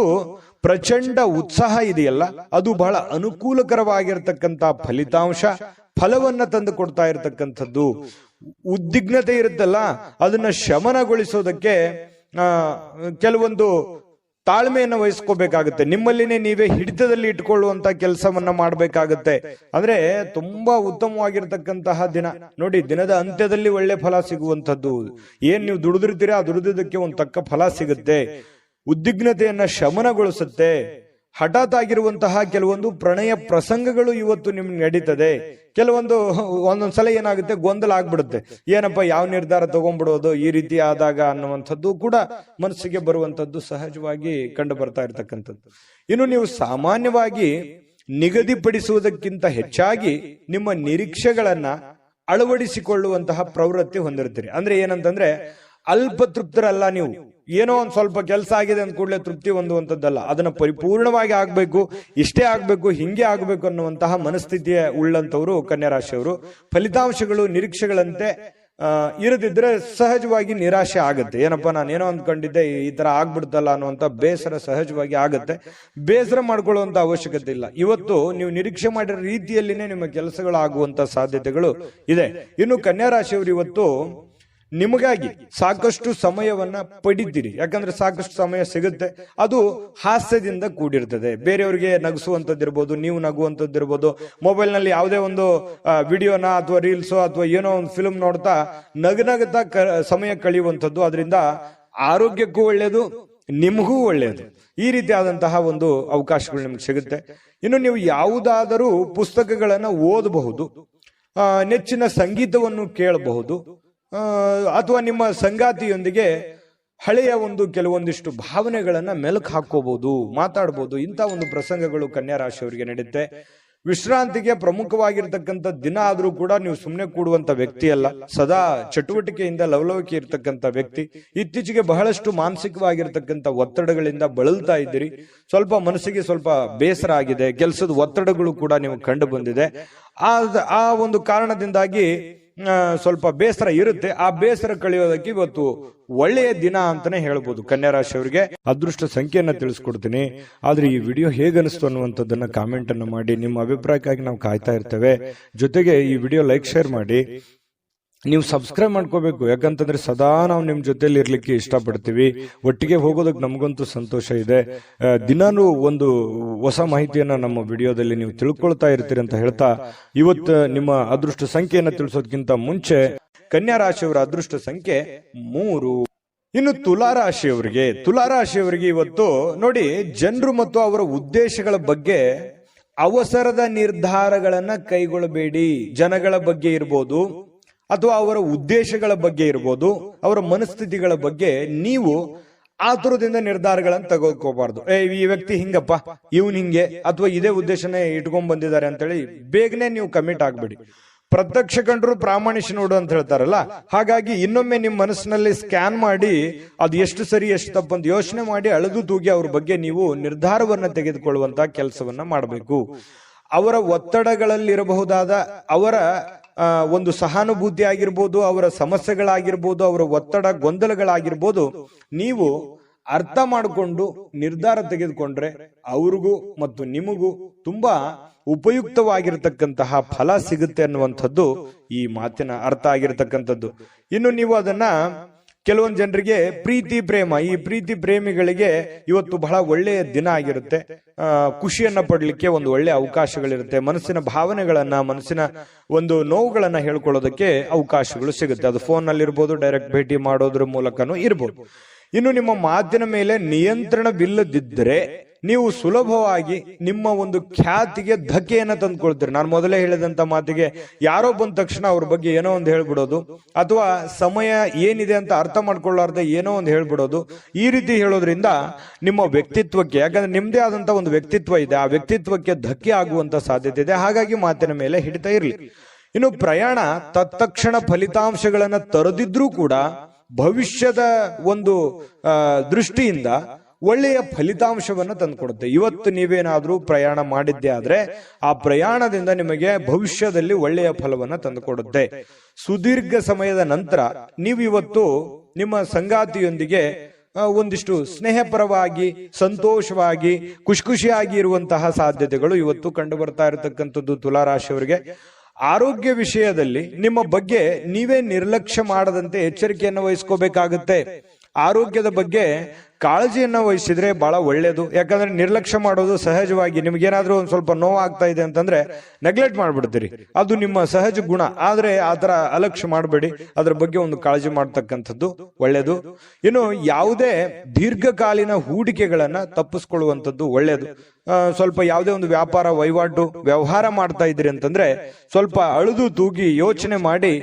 ಪ್ರಚಂಡ ಉತ್ಸಾಹ ಇದೆಯಲ್ಲ, ಅದು ಬಹಳ ಅನುಕೂಲಕರವಾಗಿರ್ತಕ್ಕಂಥ ಫಲವನ್ನ ತಂದು ಕೊಡ್ತಾ ಇರತಕ್ಕಂಥದ್ದು. ಉದ್ವಿಗ್ನತೆ ಇರುತ್ತಲ್ಲ, ಅದನ್ನ ಶಮನಗೊಳಿಸೋದಕ್ಕೆ ಕೆಲವೊಂದು ತಾಳ್ಮೆಯನ್ನು ವಹಿಸ್ಕೋಬೇಕಾಗುತ್ತೆ. ನಿಮ್ಮಲ್ಲಿನೇ ನೀವೇ ಹಿಡಿತದಲ್ಲಿ ಇಟ್ಕೊಳ್ಳುವಂತ ಕೆಲಸವನ್ನ ಮಾಡಬೇಕಾಗುತ್ತೆ. ಅಂದ್ರೆ ತುಂಬಾ ಉತ್ತಮವಾಗಿರ್ತಕ್ಕಂತಹ ದಿನ ನೋಡಿ. ದಿನದ ಅಂತ್ಯದಲ್ಲಿ ಒಳ್ಳೆ ಫಲ ಸಿಗುವಂತದ್ದು. ಏನ್ ನೀವು ದುಡಿದಿರ್ತೀರಾ, ಆ ದುಡಿದಕ್ಕೆ ಒಂದು ತಕ್ಕ ಫಲ ಸಿಗುತ್ತೆ. ಉದ್ವಿಗ್ನತೆಯನ್ನ ಶಮನಗೊಳಿಸುತ್ತೆ. ಹಠಾತ್ ಆಗಿರುವಂತಹ ಕೆಲವೊಂದು ಪ್ರಣಯ ಪ್ರಸಂಗಗಳು ಇವತ್ತು ನಿಮ್ಗೆ ನಡೀತದೆ. ಒಂದೊಂದ್ಸಲ ಏನಾಗುತ್ತೆ, ಗೊಂದಲ ಆಗ್ಬಿಡುತ್ತೆ, ಏನಪ್ಪ ಯಾವ ನಿರ್ಧಾರ ತಗೊಂಡ್ಬಿಡೋದು ಈ ರೀತಿ ಆದಾಗ ಅನ್ನುವಂಥದ್ದು ಕೂಡ ಮನಸ್ಸಿಗೆ ಬರುವಂತದ್ದು ಸಹಜವಾಗಿ ಕಂಡು ಬರ್ತಾ ಇರ್ತಕ್ಕಂಥದ್ದು. ಇನ್ನು ನೀವು ಸಾಮಾನ್ಯವಾಗಿ ನಿಗದಿಪಡಿಸುವುದಕ್ಕಿಂತ ಹೆಚ್ಚಾಗಿ ನಿಮ್ಮ ನಿರೀಕ್ಷೆಗಳನ್ನ ಅಳವಡಿಸಿಕೊಳ್ಳುವಂತಹ ಪ್ರವೃತ್ತಿ ಹೊಂದಿರ್ತೀರಿ. ಅಂದ್ರೆ ಏನಂತಂದ್ರೆ ಅಲ್ಪ ತೃಪ್ತರಲ್ಲ ನೀವು. ಏನೋ ಒಂದ್ ಸ್ವಲ್ಪ ಕೆಲಸ ಆಗಿದೆ ಅಂದ ಕೂಡಲೇ ತೃಪ್ತಿ ಹೊಂದುವಂಥದ್ದಲ್ಲ, ಅದನ್ನ ಪರಿಪೂರ್ಣವಾಗಿ ಆಗ್ಬೇಕು, ಇಷ್ಟೇ ಆಗ್ಬೇಕು, ಹಿಂಗೆ ಆಗ್ಬೇಕು ಅನ್ನುವಂತಹ ಮನಸ್ಥಿತಿಯ ಉಳ್ಳಂತವರು ಕನ್ಯಾ ರಾಶಿಯವರು. ಫಲಿತಾಂಶಗಳು ನಿರೀಕ್ಷೆಗಳಂತೆ ಇರದಿದ್ರೆ ಸಹಜವಾಗಿ ನಿರಾಶೆ ಆಗುತ್ತೆ. ಏನಪ್ಪಾ ನಾನೇನೋ ಅಂದ್ಕೊಂಡಿದ್ದೆ ಈ ತರ ಆಗ್ಬಿಡ್ತಲ್ಲ ಅನ್ನುವಂತ ಬೇಸರ ಸಹಜವಾಗಿ ಆಗುತ್ತೆ. ಬೇಸರ ಮಾಡ್ಕೊಳ್ಳುವಂತ ಅವಶ್ಯಕತೆ ಇಲ್ಲ. ಇವತ್ತು ನೀವು ನಿರೀಕ್ಷೆ ಮಾಡಿರೋ ರೀತಿಯಲ್ಲಿನೇ ನಿಮ್ಮ ಕೆಲಸಗಳು ಆಗುವಂತ ಸಾಧ್ಯತೆಗಳು ಇದೆ. ಇನ್ನು ಕನ್ಯಾ ರಾಶಿಯವರು ಇವತ್ತು ನಿಮಗಾಗಿ ಸಾಕಷ್ಟು ಸಮಯವನ್ನ ಪಡಿತೀರಿ. ಯಾಕಂದ್ರೆ ಸಾಕಷ್ಟು ಸಮಯ ಸಿಗುತ್ತೆ, ಅದು ಹಾಸ್ಯದಿಂದ ಕೂಡಿರ್ತದೆ. ಬೇರೆಯವರಿಗೆ ನಗಿಸುವಂತದ್ದಿರ್ಬೋದು, ನೀವು ನಗುವಂತದ್ದಿರ್ಬೋದು. ಮೊಬೈಲ್ ನಲ್ಲಿ ಯಾವುದೇ ಒಂದು ವಿಡಿಯೋನ ಅಥವಾ ರೀಲ್ಸೋ ಅಥವಾ ಏನೋ ಒಂದು ಫಿಲ್ಮ್ ನೋಡ್ತಾ ನಗನಗ್ತಾ ಸಮಯ ಕಳೆಯುವಂಥದ್ದು. ಅದರಿಂದ ಆರೋಗ್ಯಕ್ಕೂ ಒಳ್ಳೆಯದು, ನಿಮಗೂ ಒಳ್ಳೆಯದು. ಈ ರೀತಿಯಾದಂತಹ ಒಂದು ಅವಕಾಶಗಳು ನಿಮ್ಗೆ ಸಿಗುತ್ತೆ. ಇನ್ನು ನೀವು ಯಾವುದಾದರೂ ಪುಸ್ತಕಗಳನ್ನ ಓದಬಹುದು, ನೆಚ್ಚಿನ ಸಂಗೀತವನ್ನು ಕೇಳಬಹುದು, ಅಥವಾ ನಿಮ್ಮ ಸಂಗಾತಿಯೊಂದಿಗೆ ಹಳೆಯ ಕೆಲವೊಂದಿಷ್ಟು ಭಾವನೆಗಳನ್ನ ಮೆಲುಕು ಹಾಕೋಬಹುದು, ಮಾತಾಡಬಹುದು. ಇಂಥ ಒಂದು ಪ್ರಸಂಗಗಳು ಕನ್ಯಾ ರಾಶಿಯವರಿಗೆ ನಡೆಯುತ್ತೆ. ವಿಶ್ರಾಂತಿಗೆ ಪ್ರಮುಖವಾಗಿರ್ತಕ್ಕಂಥ ದಿನ ಆದ್ರೂ ಕೂಡ ನೀವು ಸುಮ್ಮನೆ ಕೂಡುವಂತ ವ್ಯಕ್ತಿ ಅಲ್ಲ, ಸದಾ ಚಟುವಟಿಕೆಯಿಂದ ಲವಲವಿಕೆ ಇರ್ತಕ್ಕಂಥ ವ್ಯಕ್ತಿ. ಇತ್ತೀಚೆಗೆ ಬಹಳಷ್ಟು ಮಾನಸಿಕವಾಗಿರ್ತಕ್ಕಂಥ ಒತ್ತಡಗಳಿಂದ ಬಳಲ್ತಾ ಇದ್ದೀರಿ. ಸ್ವಲ್ಪ ಮನಸ್ಸಿಗೆ ಸ್ವಲ್ಪ ಬೇಸರ ಆಗಿದೆ, ಕೆಲಸದ ಒತ್ತಡಗಳು ಕೂಡ ನೀವು ಕಂಡು ಬಂದಿದೆ. ಆ ಒಂದು ಕಾರಣದಿಂದಾಗಿ ಸ್ವಲ್ಪ ಬೇಸರ ಇರುತ್ತೆ. ಆ ಬೇಸರ ಕಳೆಯೋದಕ್ಕೆ ಇವತ್ತು ಒಳ್ಳೆಯ ದಿನ ಅಂತಾನೆ ಹೇಳ್ಬೋದು. ಕನ್ಯಾ ರಾಶಿಯವರಿಗೆ ಅದೃಷ್ಟ ಸಂಖ್ಯೆಯನ್ನ ತಿಳಿಸ್ಕೊಡ್ತೀನಿ. ಆದ್ರೆ ಈ ವಿಡಿಯೋ ಹೇಗನಿಸ್ತು ಅನ್ನುವಂಥದ್ದನ್ನ ಕಾಮೆಂಟ್ ಅನ್ನು ಮಾಡಿ. ನಿಮ್ಮ ಅಭಿಪ್ರಾಯಕ್ಕಾಗಿ ನಾವು ಕಾಯ್ತಾ ಇರ್ತೇವೆ. ಜೊತೆಗೆ ಈ ವಿಡಿಯೋ ಲೈಕ್ ಶೇರ್ ಮಾಡಿ. ನೀವು ಸಬ್ಸ್ಕ್ರೈಬ್ ಮಾಡ್ಕೋಬೇಕು, ಯಾಕಂತಂದ್ರೆ ಸದಾ ನಾವು ನಿಮ್ ಜೊತೆಲಿ ಇರ್ಲಿಕ್ಕೆ ಇಷ್ಟಪಡ್ತೀವಿ. ಒಟ್ಟಿಗೆ ಹೋಗೋದಕ್ಕೆ ನಮಗಂತೂ ಸಂತೋಷ ಇದೆ. ದಿನಾನು ಒಂದು ಹೊಸ ಮಾಹಿತಿಯನ್ನ ನಮ್ಮ ವಿಡಿಯೋದಲ್ಲಿ ನೀವು ತಿಳ್ಕೊಳ್ತಾ ಇರ್ತೀರಿ ಅಂತ ಹೇಳ್ತಾ, ಇವತ್ತು ನಿಮ್ಮ ಅದೃಷ್ಟ ಸಂಖ್ಯೆಯನ್ನ ತಿಳಿಸೋದಕ್ಕಿಂತ ಮುಂಚೆ ಕನ್ಯಾ ರಾಶಿಯವರ ಅದೃಷ್ಟ ಸಂಖ್ಯೆ 3. ಇನ್ನು ತುಲಾರಾಶಿಯವರಿಗೆ ಇವತ್ತು ನೋಡಿ, ಜನರು ಮತ್ತು ಅವರ ಉದ್ದೇಶಗಳ ಬಗ್ಗೆ ಅವಸರದ ನಿರ್ಧಾರಗಳನ್ನ ಕೈಗೊಳ್ಳಬೇಡಿ. ಜನಗಳ ಬಗ್ಗೆ ಇರ್ಬೋದು ಅಥವಾ ಅವರ ಉದ್ದೇಶಗಳ ಬಗ್ಗೆ ಇರ್ಬೋದು, ಅವರ ಮನಸ್ಥಿತಿಗಳ ಬಗ್ಗೆ ನೀವು ಆತುರದಿಂದ ನಿರ್ಧಾರಗಳನ್ನು ತಗೋಕೋಬಾರ್ದು. ಈ ವ್ಯಕ್ತಿ ಹಿಂಗಪ್ಪ, ಇವನ್ ಹಿಂಗೆ, ಅಥವಾ ಇದೇ ಉದ್ದೇಶನೇ ಇಟ್ಕೊಂಡ್ ಬಂದಿದ್ದಾರೆ ಅಂತೇಳಿ ಬೇಗನೆ ನೀವು ಕಮಿಟ್ ಆಗ್ಬೇಡಿ. ಪ್ರತ್ಯಕ್ಷ ಕಂಡ್ರು ಪ್ರಾಮಾಣಿಕ ನೋಡು ಅಂತ ಹೇಳ್ತಾರಲ್ಲ, ಹಾಗಾಗಿ ಇನ್ನೊಮ್ಮೆ ನಿಮ್ಮ ಮನಸ್ಸಿನಲ್ಲಿ ಸ್ಕ್ಯಾನ್ ಮಾಡಿ ಅದು ಎಷ್ಟು ಸರಿ ಎಷ್ಟು ತಪ್ಪಂತ ಯೋಚನೆ ಮಾಡಿ ಅಳೆದು ತೂಗಿ ಅವ್ರ ಬಗ್ಗೆ ನೀವು ನಿರ್ಧಾರವನ್ನ ತೆಗೆದುಕೊಳ್ಳುವಂತ ಕೆಲಸವನ್ನ ಮಾಡಬೇಕು. ಅವರ ಒತ್ತಡಗಳಲ್ಲಿರಬಹುದಾದ ಅವರ ಒಂದು ಸಹಾನುಭೂತಿ ಆಗಿರ್ಬೋದು, ಅವರ ಸಮಸ್ಯೆಗಳಾಗಿರ್ಬೋದು, ಅವರ ಒತ್ತಡ ಗೊಂದಲಗಳಾಗಿರ್ಬೋದು, ನೀವು ಅರ್ಥ ಮಾಡಿಕೊಂಡು ನಿರ್ಧಾರ ತೆಗೆದುಕೊಂಡ್ರೆ ಅವ್ರಿಗೂ ಮತ್ತು ನಿಮಗೂ ತುಂಬಾ ಉಪಯುಕ್ತವಾಗಿರ್ತಕ್ಕಂತಹ ಫಲ ಸಿಗುತ್ತೆ ಅನ್ನುವಂಥದ್ದು ಈ ಮಾತಿನ ಅರ್ಥ ಆಗಿರ್ತಕ್ಕಂಥದ್ದು. ಇನ್ನು ನೀವು ಅದನ್ನ ಕೆಲವೊಂದು ಜನರಿಗೆ ಈ ಪ್ರೀತಿ ಪ್ರೇಮಿಗಳಿಗೆ ಇವತ್ತು ಬಹಳ ಒಳ್ಳೆಯ ದಿನ ಆಗಿರುತ್ತೆ. ಖುಷಿಯನ್ನ ಪಡ್ಲಿಕ್ಕೆ ಒಂದು ಒಳ್ಳೆಯ ಅವಕಾಶಗಳಿರುತ್ತೆ. ಮನಸ್ಸಿನ ಭಾವನೆಗಳನ್ನ, ಮನಸ್ಸಿನ ಒಂದು ನೋವುಗಳನ್ನ ಹೇಳ್ಕೊಳ್ಳೋದಕ್ಕೆ ಅವಕಾಶಗಳು ಸಿಗುತ್ತೆ. ಅದು ಫೋನ್ ನಲ್ಲಿ ಇರ್ಬೋದು, ಡೈರೆಕ್ಟ್ ಭೇಟಿ ಮಾಡೋದ್ರ ಮೂಲಕನೂ ಇರ್ಬೋದು. ಇನ್ನು ನಿಮ್ಮ ಮಾತಿನ ಮೇಲೆ ನಿಯಂತ್ರಣವಿಲ್ಲದಿದ್ದರೆ ನೀವು ಸುಲಭವಾಗಿ ನಿಮ್ಮ ಒಂದು ಖ್ಯಾತಿಗೆ ಧಕ್ಕೆಯನ್ನ ತಂದ್ಕೊಳ್ತೀರಿ. ನಾನು ಮೊದಲೇ ಹೇಳಿದಂತ ಮಾತಿಗೆ ಯಾರೋ ಬಂದ ತಕ್ಷಣ ಅವ್ರ ಬಗ್ಗೆ ಏನೋ ಒಂದು ಹೇಳ್ಬಿಡೋದು, ಅಥವಾ ಸಮಯ ಏನಿದೆ ಅಂತ ಅರ್ಥ ಮಾಡ್ಕೊಳ್ಳಾರ್ದೆ ಏನೋ ಒಂದು ಹೇಳ್ಬಿಡೋದು. ಈ ರೀತಿ ಹೇಳೋದ್ರಿಂದ ನಿಮ್ಮ ವ್ಯಕ್ತಿತ್ವಕ್ಕೆ, ಯಾಕಂದ್ರೆ ನಿಮ್ದೇ ಆದಂತ ಒಂದು ವ್ಯಕ್ತಿತ್ವ ಇದೆ, ಆ ವ್ಯಕ್ತಿತ್ವಕ್ಕೆ ಧಕ್ಕೆ ಆಗುವಂತ ಸಾಧ್ಯತೆ ಇದೆ. ಹಾಗಾಗಿ ಮಾತಿನ ಮೇಲೆ ಹಿಡಿತಾ ಇರ್ಲಿ. ಇನ್ನು ಪ್ರಯಾಣ ತತ್ಕ್ಷಣ ಫಲಿತಾಂಶಗಳನ್ನ ತರದಿದ್ರೂ ಕೂಡ ಭವಿಷ್ಯದ ಒಂದು ದೃಷ್ಟಿಯಿಂದ ಒಳ್ಳೆಯ ಫಲಿತಾಂಶವನ್ನ ತಂದುಕೊಡುತ್ತೆ. ಇವತ್ತು ನೀವೇನಾದ್ರೂ ಪ್ರಯಾಣ ಮಾಡಿದ್ದೆ ಆದ್ರೆ ಆ ಪ್ರಯಾಣದಿಂದ ನಿಮಗೆ ಭವಿಷ್ಯದಲ್ಲಿ ಒಳ್ಳೆಯ ಫಲವನ್ನ ತಂದುಕೊಡುತ್ತೆ. ಸುದೀರ್ಘ ಸಮಯದ ನಂತರ ನೀವು ಇವತ್ತು ನಿಮ್ಮ ಸಂಗಾತಿಯೊಂದಿಗೆ ಒಂದಿಷ್ಟು ಸ್ನೇಹಪರವಾಗಿ, ಸಂತೋಷವಾಗಿ, ಖುಷಿಯಾಗಿ ಇರುವಂತಹ ಸಾಧ್ಯತೆಗಳು ಇವತ್ತು ಕಂಡು ಬರ್ತಾ ಇರತಕ್ಕಂಥದ್ದು ತುಲಾರಾಶಿಯವರಿಗೆ. ಆರೋಗ್ಯ ವಿಷಯದಲ್ಲಿ ನಿಮ್ಮ ಬಗ್ಗೆ ನೀವೇ ನಿರ್ಲಕ್ಷ್ಯ ಮಾಡದಂತೆ ಎಚ್ಚರಿಕೆಯನ್ನು ವಹಿಸ್ಕೋಬೇಕಾಗುತ್ತೆ. ಆರೋಗ್ಯದ ಬಗ್ಗೆ ಕಾಳಜಿಯನ್ನ ವಹಿಸಿದ್ರೆ ಬಹಳ ಒಳ್ಳೇದು. ಯಾಕಂದ್ರೆ ನಿರ್ಲಕ್ಷ್ಯ ಮಾಡೋದು ಸಹಜವಾಗಿ, ನಿಮ್ಗೇನಾದ್ರೂ ಒಂದ್ ಸ್ವಲ್ಪ ನೋವಾಗ್ತಾ ಇದೆ ಅಂತಂದ್ರೆ ನೆಗ್ಲೆಕ್ಟ್ ಮಾಡ್ಬಿಡ್ತೀರಿ, ಅದು ನಿಮ್ಮ ಸಹಜ ಗುಣ. ಆದ್ರೆ ಆತರ ಅಲಕ್ಷ್ಯ ಮಾಡಬೇಡಿ, ಅದ್ರ ಬಗ್ಗೆ ಒಂದು ಕಾಳಜಿ ಮಾಡ್ತಕ್ಕಂಥದ್ದು ಒಳ್ಳೇದು. ಇನ್ನು ಯಾವುದೇ ದೀರ್ಘಕಾಲೀನ ಹೂಡಿಕೆಗಳನ್ನ ತಪ್ಪಿಸ್ಕೊಳ್ಳುವಂಥದ್ದು ಒಳ್ಳೇದು. ಸ್ವಲ್ಪ ಯಾವುದೇ ಒಂದು ವ್ಯಾಪಾರ ವಹಿವಾಟು ವ್ಯವಹಾರ ಮಾಡ್ತಾ ಇದ್ದೀರಿ ಅಂತಂದ್ರೆ ಸ್ವಲ್ಪ ಅಳುದು ತೂಗಿ ಯೋಚನೆ ಮಾಡಿ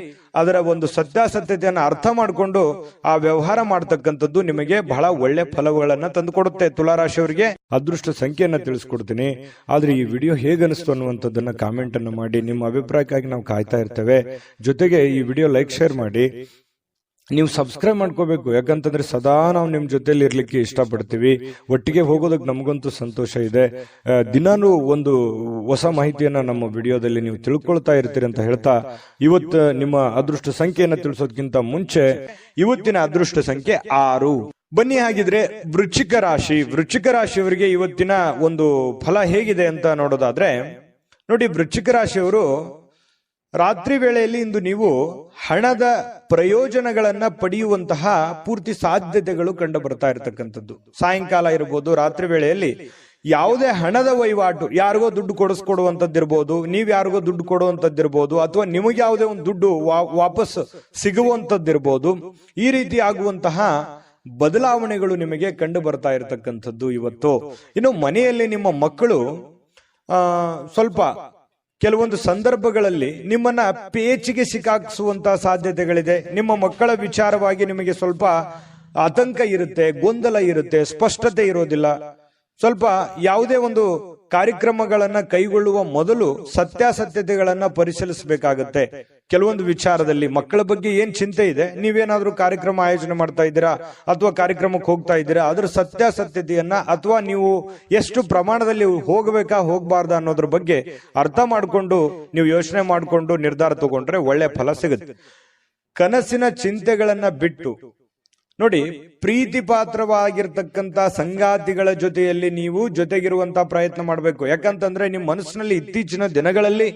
ಅದರ ಒಂದು ಸತ್ಯಾಸತ್ಯತೆಯನ್ನು ಅರ್ಥ ಮಾಡಿಕೊಂಡು ಆ ವ್ಯವಹಾರ ಮಾಡ್ತಕ್ಕಂಥದ್ದು ನಿಮಗೆ ಬಹಳ ಒಳ್ಳೆ ಫಲಗಳನ್ನ ತಂದುಕೊಡುತ್ತೆ. ತುಲಾರಾಶಿಯವರಿಗೆ ಅದೃಷ್ಟ ಸಂಖ್ಯೆಯನ್ನ ತಿಳಿಸ್ಕೊಡ್ತೀನಿ. ಆದ್ರೆ ಈ ವಿಡಿಯೋ ಹೇಗನಿಸ್ತು ಅನ್ನುವಂಥದ್ದನ್ನ ಕಾಮೆಂಟ್ ಅನ್ನು ಮಾಡಿ. ನಿಮ್ಮ ಅಭಿಪ್ರಾಯಕ್ಕಾಗಿ ನಾವು ಕಾಯ್ತಾ ಇರ್ತೇವೆ. ಜೊತೆಗೆ ಈ ವಿಡಿಯೋ ಲೈಕ್ ಶೇರ್ ಮಾಡಿ. ನೀವು ಸಬ್ಸ್ಕ್ರೈಬ್ ಮಾಡ್ಕೋಬೇಕು, ಯಾಕಂತಂದ್ರೆ ಸದಾ ನಾವು ನಿಮ್ ಜೊತೆಲಿ ಇರ್ಲಿಕ್ಕೆ ಇಷ್ಟಪಡ್ತೀವಿ. ಒಟ್ಟಿಗೆ ಹೋಗೋದಕ್ಕೆ ನಮಗಂತೂ ಸಂತೋಷ ಇದೆ. ದಿನಾನು ಒಂದು ಹೊಸ ಮಾಹಿತಿಯನ್ನ ನಮ್ಮ ವಿಡಿಯೋದಲ್ಲಿ ನೀವು ತಿಳ್ಕೊಳ್ತಾ ಇರ್ತೀರಿ ಅಂತ ಹೇಳ್ತಾ, ಇವತ್ತು ನಿಮ್ಮ ಅದೃಷ್ಟ ಸಂಖ್ಯೆಯನ್ನ ತಿಳಿಸೋದಕ್ಕಿಂತ ಮುಂಚೆ ಇವತ್ತಿನ ಅದೃಷ್ಟ ಸಂಖ್ಯೆ 6. ಬನ್ನಿ ಹಾಗಿದ್ರೆ ವೃಶ್ಚಿಕ ರಾಶಿ. ವೃಶ್ಚಿಕ ರಾಶಿಯವರಿಗೆ ಇವತ್ತಿನ ಒಂದು ಫಲ ಹೇಗಿದೆ ಅಂತ ನೋಡೋದಾದ್ರೆ ನೋಡಿ, ವೃಶ್ಚಿಕ ರಾಶಿಯವರು ರಾತ್ರಿ ವೇಳೆಯಲ್ಲಿ ಇಂದು ನೀವು ಹಣದ ಪ್ರಯೋಜನಗಳನ್ನ ಪಡೆಯುವಂತಹ ಪೂರ್ತಿ ಸಾಧ್ಯತೆಗಳು ಕಂಡು ಬರ್ತಾ ಇರತಕ್ಕಂಥದ್ದು. ಸಾಯಂಕಾಲ ಇರಬಹುದು, ರಾತ್ರಿ ವೇಳೆಯಲ್ಲಿ ಯಾವುದೇ ಹಣದ ವಹಿವಾಟು, ಯಾರಿಗೋ ದುಡ್ಡು ಕೊಡಿಸ್ಕೊಡುವಂತದ್ದಿರ್ಬೋದು, ನೀವ್ ಯಾರಿಗೋ ದುಡ್ಡು ಕೊಡುವಂತದ್ದಿರ್ಬೋದು, ಅಥವಾ ನಿಮಗೆ ಯಾವುದೇ ಒಂದು ದುಡ್ಡು ವಾಪಸ್ ಸಿಗುವಂತದ್ದಿರ್ಬೋದು. ಈ ರೀತಿ ಆಗುವಂತಹ ಬದಲಾವಣೆಗಳು ನಿಮಗೆ ಕಂಡು ಬರ್ತಾ ಇರತಕ್ಕಂಥದ್ದು ಇವತ್ತು. ಇನ್ನು ಮನೆಯಲ್ಲಿ ನಿಮ್ಮ ಮಕ್ಕಳು ಸ್ವಲ್ಪ ಕೆಲವೊಂದು ಸಂದರ್ಭಗಳಲ್ಲಿ ನಿಮ್ಮನ್ನ ಪೇಚಿಗೆ ಸಿಕ್ಕಾಕಿಸುವಂತಹ ಸಾಧ್ಯತೆಗಳಿದೆ. ನಿಮ್ಮ ಮಕ್ಕಳ ವಿಚಾರವಾಗಿ ನಿಮಗೆ ಸ್ವಲ್ಪ ಆತಂಕ ಇರುತ್ತೆ, ಗೊಂದಲ ಇರುತ್ತೆ, ಸ್ಪಷ್ಟತೆ ಇರೋದಿಲ್ಲ. ಸ್ವಲ್ಪ ಯಾವುದೇ ಒಂದು ಕಾರ್ಯಕ್ರಮಗಳನ್ನ ಕೈಗೊಳ್ಳುವ ಮೊದಲು ಸತ್ಯಾಸತ್ಯತೆಗಳನ್ನ ಪರಿಶೀಲಿಸಬೇಕಾಗತ್ತೆ. ಕೆಲವೊಂದು ವಿಚಾರದಲ್ಲಿ ಮಕ್ಕಳ ಬಗ್ಗೆ ಏನ್ ಚಿಂತೆ ಇದೆ, ನೀವೇನಾದ್ರೂ ಕಾರ್ಯಕ್ರಮ ಆಯೋಜನೆ ಮಾಡ್ತಾ ಇದ್ದೀರಾ ಅಥವಾ ಕಾರ್ಯಕ್ರಮಕ್ಕೆ ಹೋಗ್ತಾ ಇದ್ದೀರಾ, ಅದ್ರ ಸತ್ಯಾಸತ್ಯತೆಯನ್ನ ಅಥವಾ ನೀವು ಎಷ್ಟು ಪ್ರಮಾಣದಲ್ಲಿ ಹೋಗಬೇಕಾ ಹೋಗಬಾರ್ದಾ ಅನ್ನೋದ್ರ ಬಗ್ಗೆ ಅರ್ಥ ಮಾಡಿಕೊಂಡು ನೀವು ಯೋಚನೆ ಮಾಡಿಕೊಂಡು ನಿರ್ಧಾರ ತಗೊಂಡ್ರೆ ಒಳ್ಳೆ ಫಲ ಸಿಗುತ್ತೆ. ಕನಸಿನ ಚಿಂತೆಗಳನ್ನ ಬಿಟ್ಟು ನೋಡಿ, ಪ್ರೀತಿ ಪಾತ್ರವಾಗಿರ್ತಕ್ಕಂಥ ಸಂಗಾತಿಗಳ ಜೊತೆಯಲ್ಲಿ ನೀವು ಜೊತೆಗಿರುವಂತಹ ಪ್ರಯತ್ನ ಮಾಡಬೇಕು. ಯಾಕಂತಂದ್ರೆ ನಿಮ್ಮ ಮನಸ್ಸಿನಲ್ಲಿ ಇತ್ತೀಚಿನ ದಿನಗಳಲ್ಲಿ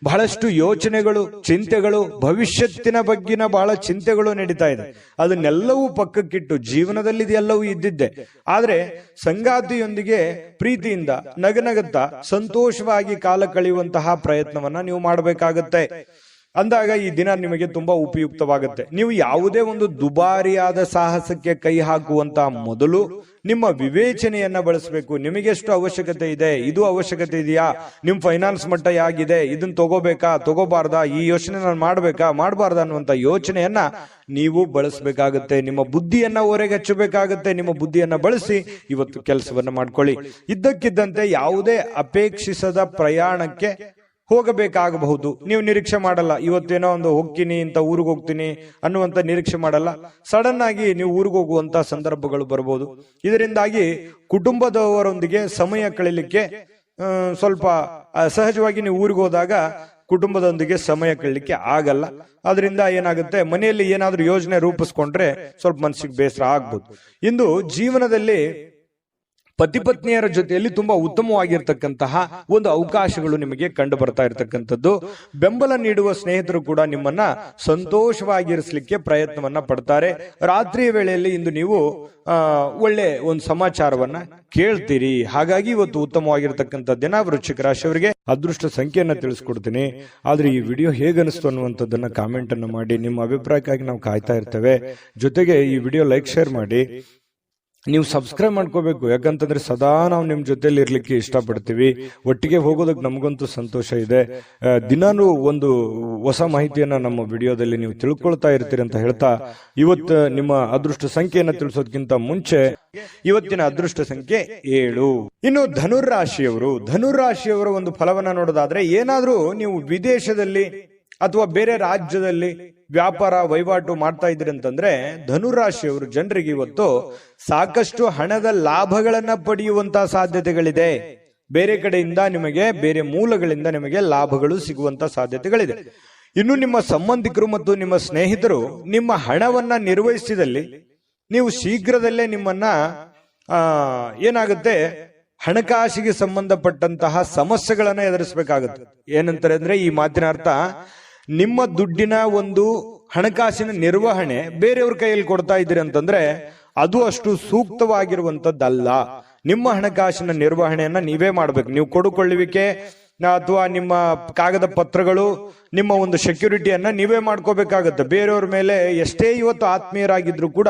ಬಹಳಷ್ಟು ಯೋಚನೆಗಳು, ಚಿಂತೆಗಳು, ಭವಿಷ್ಯತ್ತಿನ ಬಗ್ಗಿನ ಬಹಳ ಚಿಂತೆಗಳು ನಡೀತಾ ಇದೆ. ಅದನ್ನೆಲ್ಲವೂ ಪಕ್ಕಕ್ಕಿಟ್ಟು ಜೀವನದಲ್ಲಿ ಇದೆಲ್ಲವೂ ಇದ್ದಿದ್ದೆ, ಆದ್ರೆ ಸಂಗಾತಿಯೊಂದಿಗೆ ಪ್ರೀತಿಯಿಂದ ನಗನಗುತ್ತಾ ಸಂತೋಷವಾಗಿ ಕಾಲ ಕಳೆಯುವಂತಹ ಪ್ರಯತ್ನವನ್ನ ನೀವು ಮಾಡಬೇಕಾಗತ್ತೆ. ಅಂದಾಗ ಈ ದಿನ ನಿಮಗೆ ತುಂಬಾ ಉಪಯುಕ್ತವಾಗುತ್ತೆ. ನೀವು ಯಾವುದೇ ಒಂದು ದುಬಾರಿಯಾದ ಸಾಹಸಕ್ಕೆ ಕೈ ಹಾಕುವಂತ ಮೊದಲು ನಿಮ್ಮ ವಿವೇಚನೆಯನ್ನ ಬಳಸಬೇಕು. ನಿಮಗೆಷ್ಟು ಅವಶ್ಯಕತೆ ಇದೆ, ಇದು ಅವಶ್ಯಕತೆ ಇದೆಯಾ, ನಿಮ್ ಫೈನಾನ್ಸ್ ಮಟ್ಟ ಹೇಗಿದೆ, ಇದನ್ನ ತಗೋಬೇಕಾ ತಗೋಬಾರ್ದಾ, ಈ ಯೋಚನೆ ನಾನು ಮಾಡ್ಬೇಕಾ ಮಾಡಬಾರ್ದಾ ಅನ್ನುವಂತ ಯೋಚನೆಯನ್ನ ನೀವು ಬಳಸಬೇಕಾಗುತ್ತೆ. ನಿಮ್ಮ ಬುದ್ಧಿಯನ್ನ ಹೊರಗೆ ಹಚ್ಚಬೇಕಾಗುತ್ತೆ. ನಿಮ್ಮ ಬುದ್ಧಿಯನ್ನ ಬಳಸಿ ಇವತ್ತು ಕೆಲಸವನ್ನ ಮಾಡ್ಕೊಳ್ಳಿ. ಇದ್ದಕ್ಕಿದ್ದಂತೆ ಯಾವುದೇ ಅಪೇಕ್ಷಿಸದ ಪ್ರಯಾಣಕ್ಕೆ ಹೋಗಬೇಕಾಗಬಹುದು. ನೀವು ನಿರೀಕ್ಷೆ ಮಾಡಲ್ಲ, ಇವತ್ತೇನೋ ಒಂದು ಹೋಗ್ತೀನಿ ಅಂತ ಊರಿಗೆ ಹೋಗ್ತೀನಿ ಅನ್ನುವಂತ ನಿರೀಕ್ಷೆ ಮಾಡಲ್ಲ. ಸಡನ್ ಆಗಿ ನೀವು ಊರಿಗೆ ಹೋಗುವಂತ ಸಂದರ್ಭಗಳು ಬರಬಹುದು. ಇದರಿಂದಾಗಿ ಕುಟುಂಬದವರೊಂದಿಗೆ ಸಮಯ ಕಳೀಲಿಕ್ಕೆ ಸ್ವಲ್ಪ ಸಹಜವಾಗಿ ನೀವು ಊರಿಗೆ ಹೋದಾಗ ಕುಟುಂಬದೊಂದಿಗೆ ಸಮಯ ಕಳೀಲಿಕ್ಕೆ ಆಗಲ್ಲ. ಅದರಿಂದ ಏನಾಗುತ್ತೆ, ಮನೆಯಲ್ಲಿ ಏನಾದ್ರೂ ಯೋಜನೆ ರೂಪಿಸ್ಕೊಂಡ್ರೆ ಸ್ವಲ್ಪ ಮನಸ್ಸಿಗೆ ಬೇಸರ ಆಗ್ಬೋದು. ಇಂದು ಜೀವನದಲ್ಲಿ ಪತಿ ಪತ್ನಿಯರ ಜೊತೆಯಲ್ಲಿ ತುಂಬಾ ಉತ್ತಮವಾಗಿರ್ತಕ್ಕಂತಹ ಒಂದು ಅವಕಾಶಗಳು ನಿಮಗೆ ಕಂಡು ಬರ್ತಾ ಇರತಕ್ಕಂಥದ್ದು. ಬೆಂಬಲ ನೀಡುವ ಸ್ನೇಹಿತರು ಕೂಡ ನಿಮ್ಮನ್ನ ಸಂತೋಷವಾಗಿರಿಸಲಿಕ್ಕೆ ಪ್ರಯತ್ನವನ್ನ ಪಡ್ತಾರೆ. ರಾತ್ರಿಯ ವೇಳೆಯಲ್ಲಿ ಇಂದು ನೀವು ಒಳ್ಳೆ ಒಂದು ಸಮಾಚಾರವನ್ನ ಕೇಳ್ತೀರಿ. ಹಾಗಾಗಿ ಇವತ್ತು ಉತ್ತಮವಾಗಿರ್ತಕ್ಕಂಥ ದಿನ. ವೃಶ್ಚಿಕ ರಾಶಿಯವರಿಗೆ ಅದೃಷ್ಟ ಸಂಖ್ಯೆಯನ್ನ ತಿಳಿಸ್ಕೊಡ್ತೀನಿ. ಆದ್ರೆ ಈ ವಿಡಿಯೋ ಹೇಗನಿಸ್ತು ಅನ್ನುವಂಥದ್ದನ್ನ ಕಾಮೆಂಟ್ ಅನ್ನು ಮಾಡಿ. ನಿಮ್ಮ ಅಭಿಪ್ರಾಯಕ್ಕಾಗಿ ನಾವು ಕಾಯ್ತಾ ಇರ್ತೇವೆ. ಜೊತೆಗೆ ಈ ವಿಡಿಯೋ ಲೈಕ್ ಶೇರ್ ಮಾಡಿ. ನೀವು ಸಬ್ಸ್ಕ್ರೈಬ್ ಮಾಡ್ಕೋಬೇಕು, ಯಾಕಂತಂದ್ರೆ ಸದಾ ನಾವು ನಿಮ್ ಜೊತೆಲಿ ಇರ್ಲಿಕ್ಕೆ ಇಷ್ಟಪಡ್ತೀವಿ. ಒಟ್ಟಿಗೆ ಹೋಗೋದಕ್ಕೆ ನಮಗಂತೂ ಸಂತೋಷ ಇದೆ. ದಿನಾನು ಒಂದು ಹೊಸ ಮಾಹಿತಿಯನ್ನ ನಮ್ಮ ವಿಡಿಯೋದಲ್ಲಿ ನೀವು ತಿಳ್ಕೊಳ್ತಾ ಇರ್ತೀರಿ ಅಂತ ಹೇಳ್ತಾ, ಇವತ್ತು ನಿಮ್ಮ ಅದೃಷ್ಟ ಸಂಖ್ಯೆಯನ್ನ ತಿಳಿಸೋದಕ್ಕಿಂತ ಮುಂಚೆ ಇವತ್ತಿನ ಅದೃಷ್ಟ ಸಂಖ್ಯೆ 7. ಇನ್ನು ಧನುರಾಶಿಯವರ ಒಂದು ಫಲವನ್ನ ನೋಡೋದಾದ್ರೆ, ಏನಾದ್ರೂ ನೀವು ವಿದೇಶದಲ್ಲಿ ಅಥವಾ ಬೇರೆ ರಾಜ್ಯದಲ್ಲಿ ವ್ಯಾಪಾರ ವಹಿವಾಟು ಮಾಡ್ತಾ ಇದ್ರಿ ಅಂತಂದ್ರೆ ಧನುರಾಶಿಯವರು ಜನರಿಗೆ ಇವತ್ತು ಸಾಕಷ್ಟು ಹಣದ ಲಾಭಗಳನ್ನ ಪಡೆಯುವಂತಹ ಸಾಧ್ಯತೆಗಳಿದೆ. ಬೇರೆ ಕಡೆಯಿಂದ ನಿಮಗೆ, ಬೇರೆ ಮೂಲಗಳಿಂದ ನಿಮಗೆ ಲಾಭಗಳು ಸಿಗುವಂತ ಸಾಧ್ಯತೆಗಳಿದೆ. ಇನ್ನು ನಿಮ್ಮ ಸಂಬಂಧಿಕರು ಮತ್ತು ನಿಮ್ಮ ಸ್ನೇಹಿತರು ನಿಮ್ಮ ಹಣವನ್ನ ನಿರ್ವಹಿಸಿದಲ್ಲಿ ನೀವು ಶೀಘ್ರದಲ್ಲೇ ನಿಮ್ಮನ್ನ ಏನಾಗುತ್ತೆ, ಹಣಕಾಸಿಗೆ ಸಂಬಂಧಪಟ್ಟಂತಹ ಸಮಸ್ಯೆಗಳನ್ನ ಎದುರಿಸಬೇಕಾಗುತ್ತೆ. ಏನಂತಾರೆ ಅಂದ್ರೆ, ಈ ಮಾತಿನ ಅರ್ಥ, ನಿಮ್ಮ ದುಡ್ಡಿನ ಒಂದು ಹಣಕಾಸಿನ ನಿರ್ವಹಣೆ ಬೇರೆಯವ್ರ ಕೈಯಲ್ಲಿ ಕೊಡ್ತಾ ಇದ್ದೀರಿ ಅಂತಂದ್ರೆ ಅದು ಅಷ್ಟು ಸೂಕ್ತವಾಗಿರುವಂತದ್ದಲ್ಲ. ನಿಮ್ಮ ಹಣಕಾಸಿನ ನಿರ್ವಹಣೆಯನ್ನ ನೀವೇ ಮಾಡ್ಬೇಕು. ನೀವು ಕೊಡುಕೊಳ್ಳುವಿಕೆ ಅಥವಾ ನಿಮ್ಮ ಕಾಗದ ಪತ್ರಗಳು, ನಿಮ್ಮ ಒಂದು ಸೆಕ್ಯೂರಿಟಿಯನ್ನ ನೀವೇ ಮಾಡ್ಕೋಬೇಕಾಗತ್ತೆ. ಬೇರೆಯವ್ರ ಮೇಲೆ ಎಷ್ಟೇ ಇವತ್ತು ಆತ್ಮೀಯರಾಗಿದ್ರು ಕೂಡ